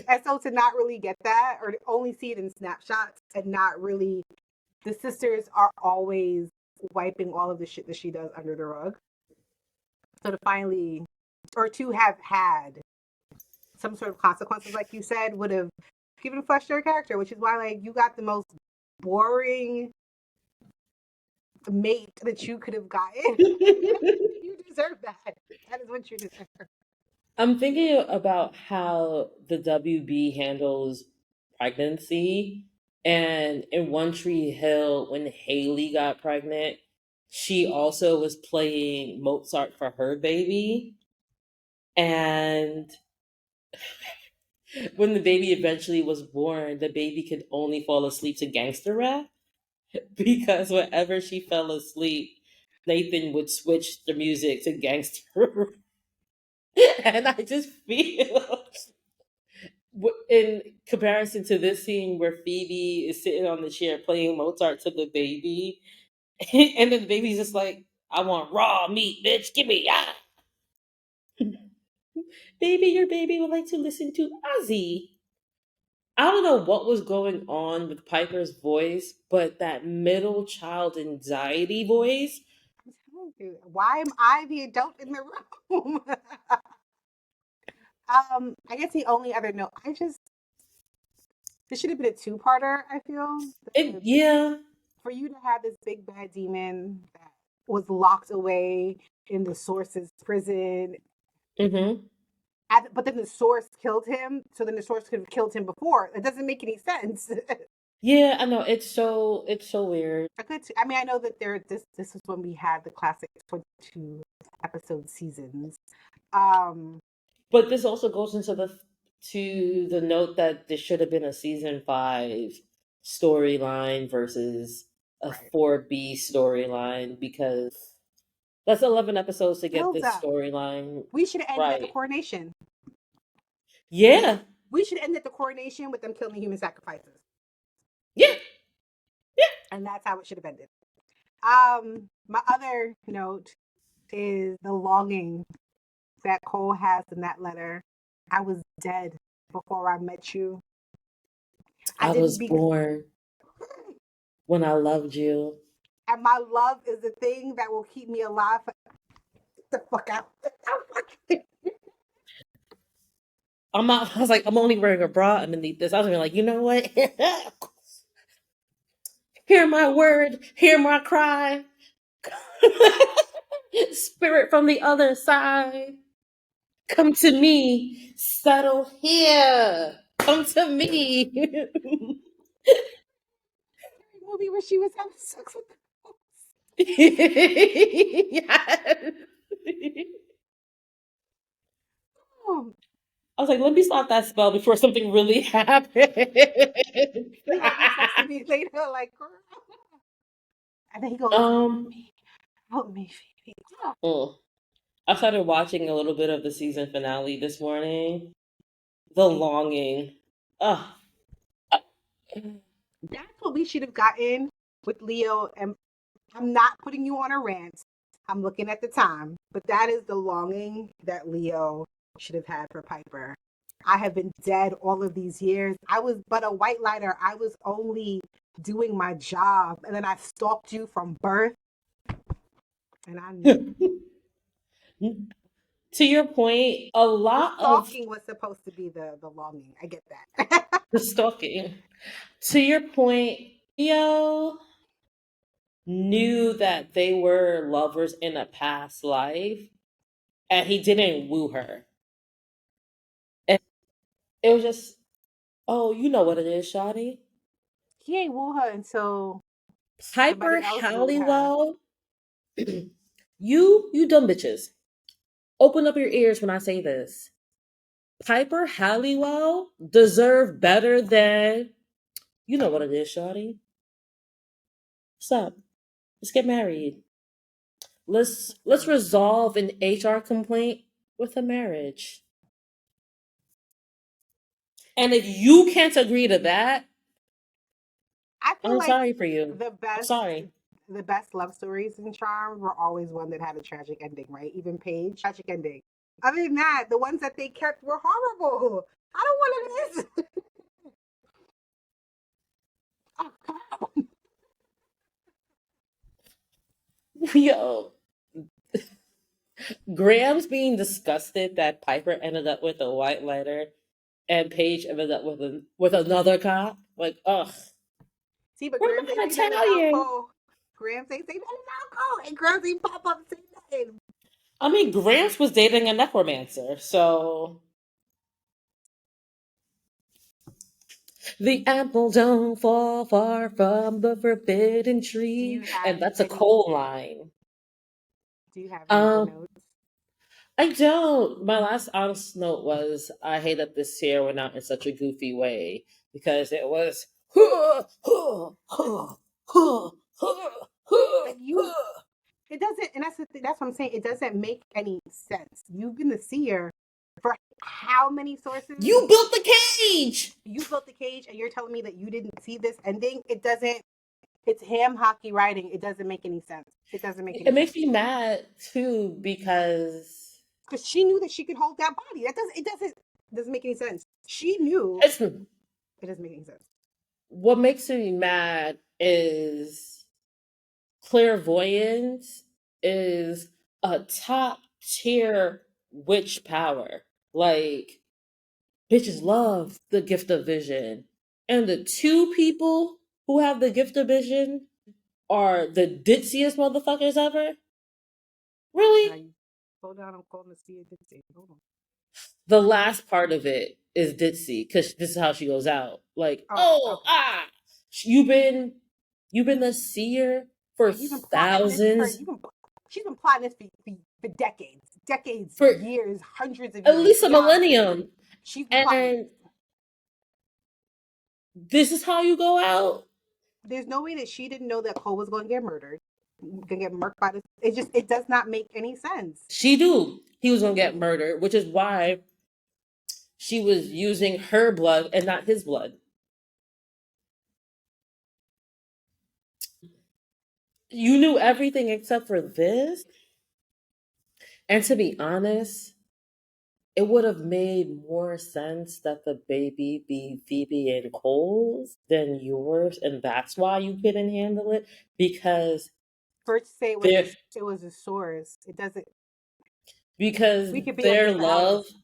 And so to not really get that or to only see it in snapshots and not really, the sisters are always wiping all of the shit that she does under the rug. So to finally, or to have had some sort of consequences, like you said, would have given flesh to her character, which is why, like, you got the most boring mate that you could have gotten. You deserve that. That is what you deserve. I'm thinking about how the WB handles pregnancy. And in One Tree Hill, when Haley got pregnant, she also was playing Mozart for her baby. And when the baby eventually was born, the baby could only fall asleep to gangster rap because whenever she fell asleep, Nathan would switch the music to gangster. And I just feel in comparison to this scene where Phoebe is sitting on the chair playing Mozart to the baby, and then the baby's just like, "I want raw meat, bitch. Give me ah, baby. Your baby would like to listen to Ozzy." I don't know what was going on with Piper's voice, but that middle child anxiety voice. I'm telling you, why am I the adult in the room? I guess the only other note, this should have been a two-parter, I feel. Yeah. For you to have this big bad demon that was locked away in the source's prison, Mm-hmm. but then the source killed him, so then the source could have killed him before. It doesn't make any sense. Yeah, I know. It's so weird. A good. I mean, I know that this was when we had the classic 22 episode seasons. Um, But this also goes into the note that this should have been a season 5 storyline versus a right. 4B storyline, because that's 11 episodes to get Build this up. storyline We should have ended at the right. coronation. Yeah. We should end at the coronation with them killing the human sacrifices, Yeah. Yeah. and that's how it should have ended. My other note is the longing that Cole has in that letter. I was dead before I met you. I I didn't was be, born when I loved you. and my love is the thing that will keep me alive. Get the fuck out. I'm not, I was like, I'm only wearing a bra underneath this. I was gonna be like, you know what? Hear my word, hear my cry. Spirit from the other side. Come to me. Settle here. Come to me. Movie where she was having sex with the Yes. oh, I was like, let me stop that spell before something really happens. he gonna be texting me later like, girl. And then he goes, um, help me, Phoebe. mm. I started watching a little bit of the season finale this morning. The longing. Ugh. That's what we should have gotten with Leo. And I'm not putting you on a rant. I'm looking at the time, but that is the longing that Leo should have had for Piper. I have been dead all of these years. I was but a white lighter. I was only doing my job, and then I stalked you from birth, and I knew To your point, a the lot of stalking was supposed to be the longing. I get that. the stalking. To your point, Leo knew that they were lovers in a past life, and he didn't woo her. And it was just, oh, you know what it is, Shawty. He ain't woo her until Piper somebody else wooed her. Halliwell, you dumb bitches. Open up your ears when I say this. Piper Halliwell deserved better than, you know what it is, Shawty. What's up? Let's get married. Let's resolve an HR complaint with a marriage. And if you can't agree to that, I feel I'm like sorry for you. the I'm best sorry. the best love stories in Charmed were always one that had a tragic ending, right? Even Paige, tragic ending. Other than that, the ones that they kept were horrible. I don't want to miss. Oh, God. Yo, Graham's being disgusted that Piper ended up with a white lighter and Paige ended up with another cop. Like, ugh, See, but we're Grams ain't not say nothing Italian. about Cole. Grams ain't say nothing about Cole, and Grams ain't pop up and say nothing. I mean, Gramps was dating a necromancer, so the apple don't fall far from the forbidden Do tree, you have and that's a any? coal line. Do you have any other Um, notes? I don't. My last honest note was I hate that this year went out in such a goofy way because it was Like you, it doesn't, and that's the thing, that's what I'm saying. It doesn't make any sense. You've been the seer for how many sources? you built the cage. You built the cage, and you're telling me that you didn't see this ending? It doesn't. It's ham hockey writing. It doesn't make any sense. It doesn't make any It sense makes me mad too because because she knew that she could hold that body. That doesn't. It doesn't make any sense. She knew. it's It doesn't make any sense. what makes me mad is clairvoyance is a top tier witch power. Like, bitches love the gift of vision. And the two people who have the gift of vision are the ditziest motherfuckers ever. Now Really? you slow down. I'm calling to see it. Hold on. The last part of it is ditzy because this is how she goes out. Like, Oh, oh, okay. ah. You've been the seer for You've been plotting this for thousands, she's been plotting this for decades, for years, hundreds of at years, least a eons. millennium. She's been plotting this. And this is how you go out? There's no way that she didn't know that Cole was going to get murdered, going to get murked by this. It does not make any sense. She knew he was going to get murdered, which is why she was using her blood and not his blood. You knew everything except for this. And to be honest, it would have made more sense that the baby be Phoebe and Cole's than yours, and that's why you couldn't handle it, because First say their it was a source. It doesn't. because We could be on their different love outlets.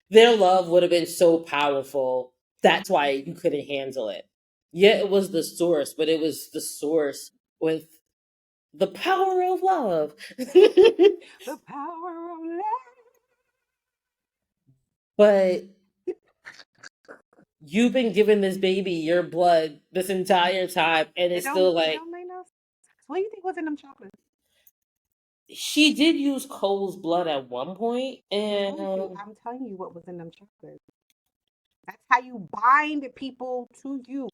their love would have been so powerful. That's why you couldn't handle it. Yeah, it was the source, but it was the source with the power of love. The power of love. But you've been giving this baby your blood this entire time, and It it's still don't. It like don't make no sense. What do you think was in them chocolates? she did use Cole's blood at one point, I told you. and I'm telling you what was in them chocolates. That's how you bind people to you.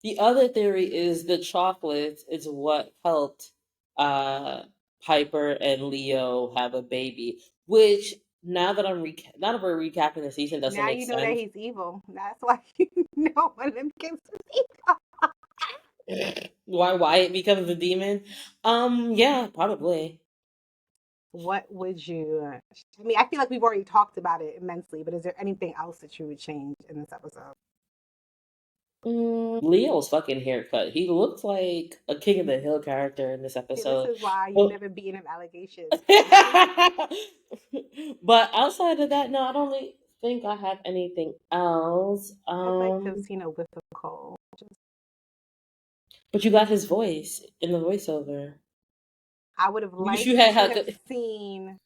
the other theory is the chocolate is what helped uh Piper and Leo have a baby, which now that we're recapping the season doesn't Now make you know that sense. he's evil. That's why you know one of them kids is evil. Why Wyatt becomes a demon? Yeah, probably. What would you? I mean, I feel like we've already talked about it immensely, but is there anything else that you would change in this episode? Leo's fucking haircut. He looks like a King of the Hill character in this See, this episode. is why you Well, never beaten of allegations. but outside of that, no, I don't really think I have anything else. I'd like to have seen a whiff of Cole. But you got his voice in the voiceover. I would have Wish you liked had to had have the, seen.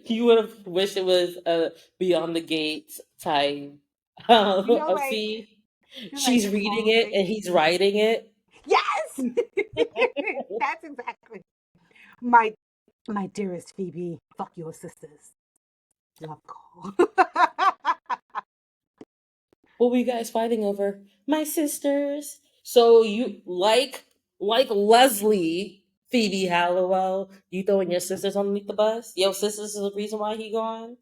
you would have wished it was a Beyond the Gates type You know, of scene. like She's reading Cole it say, and he's writing it. yes, that's exactly my my dearest Phoebe. Fuck your sisters. Love Cole. What were you guys fighting over? My sisters. So you like Leslie, Phoebe Halliwell, you throwing your sisters underneath the bus? Your sisters is the reason why he gone?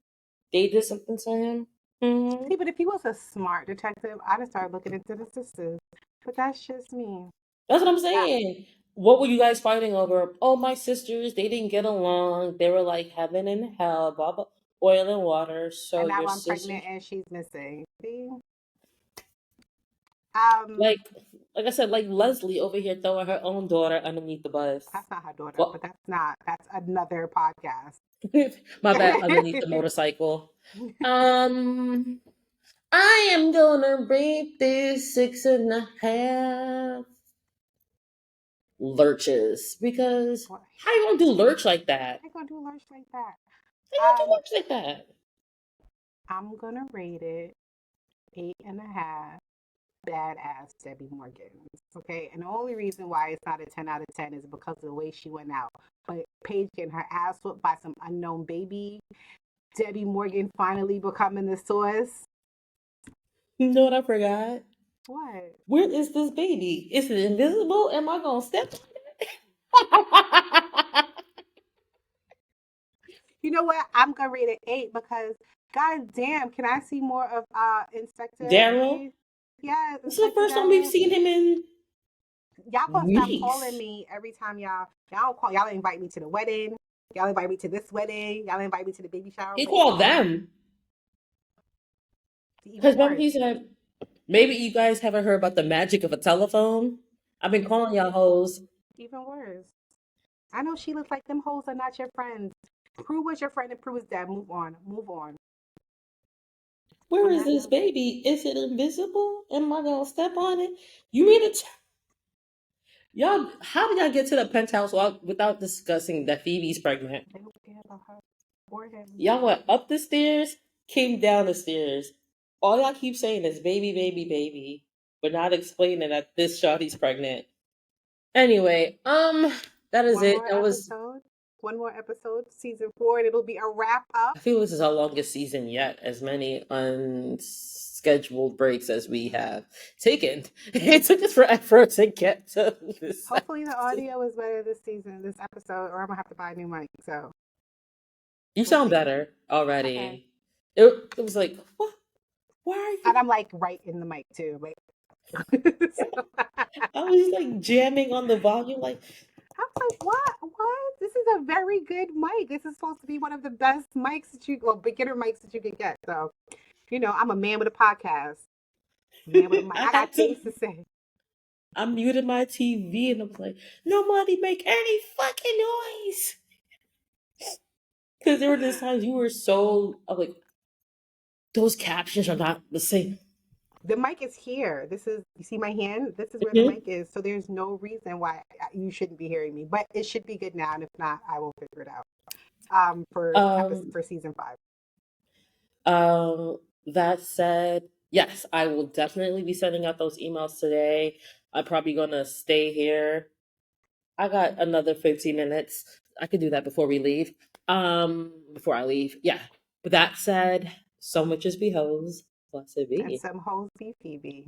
They did something to him? Hmm. See, but if he was a smart detective, I'd have started looking into the sisters. But that's just me. That's what I'm That, saying. What were you guys fighting over? Oh, my sisters, they didn't get along. They were like heaven and hell, blah blah, oil and water. So and now your I'm sisters, pregnant and she's missing. See? like like I said, like Leslie over here throwing her own daughter underneath the bus. That's not her daughter, but Well, that's another podcast. my bad, underneath the motorcycle. Um, I am gonna rate this 6.5 lurches because What? how you gonna do lurch like that? I gonna do lunch like that. How you gonna do Um, lurch like that? I'm gonna rate it 8.5. Badass Debbie Morgan. Okay, and the only reason why it's not a 10 out of 10 is because of the way she went out. But Paige getting her ass whooped by some unknown baby, Debbie Morgan finally becoming the source. You know what I forgot? What? Where is this baby? Is it invisible? Am I gonna step You know what? I'm gonna rate it 8 because god damn, can I see more of Inspector Daryl? Reese? Yes, This is the Inspector first time we've Daryl. seen him in Y'all gonna stop calling weeks. me every time y'all don't call y'all invite me to the wedding. Y'all invite me to this wedding. Y'all invite me to the baby shower. He But called them. even Because remember worse. he said, maybe you guys haven't heard about the magic of a telephone. I've been calling y'all hoes. Even worse. I know she looks like them hoes are not your friends. Prue was your friend and Prue is dead. Move on. Move on. Where On is that this note, baby? Is it invisible? Am I gonna step on it? You mean to y'all? How did y'all get to the penthouse without discussing that Phoebe's pregnant? they don't care about her or him. Y'all went up the stairs, came down the stairs. All y'all keep saying is baby, baby, baby. We're not explaining that this shawty's pregnant. Anyway, that is One it. more That was. episode. One more episode, season 4, and it'll be a wrap up. I feel this is our longest season yet. As many unscheduled breaks as we have taken. It took us forever to get to this. Hopefully, the audio is better this season, this episode, or I'm gonna have to buy a new mic. So You we'll sound see. better already. Okay. It was like, what? Why are And you? I'm like right in the mic too. Like, so, I was like jamming on the volume, like, I was like, what? What? This is a very good mic. This is supposed to be one of the best mics that well, beginner mics that you can get. So, I'm a man with a podcast. Man with a mic. I I got had to. things to say. I muted my TV and I was like, nobody make any fucking noise. Because there were just times you were so, I'm like, those captions are not the same. The mic is here. You see my hand? This is where the Mhm. mic is. So there's no reason why you shouldn't be hearing me. But it should be good now. And if not, I will figure it out. Um, For season 5. that said, yes, I will definitely be sending out those emails today. I'm probably gonna stay here. I got another 15 minutes. I could do that before we leave. Before I leave. Yeah. But that said, so much is be hoes. Blessed And be. some hoes be Phoebe.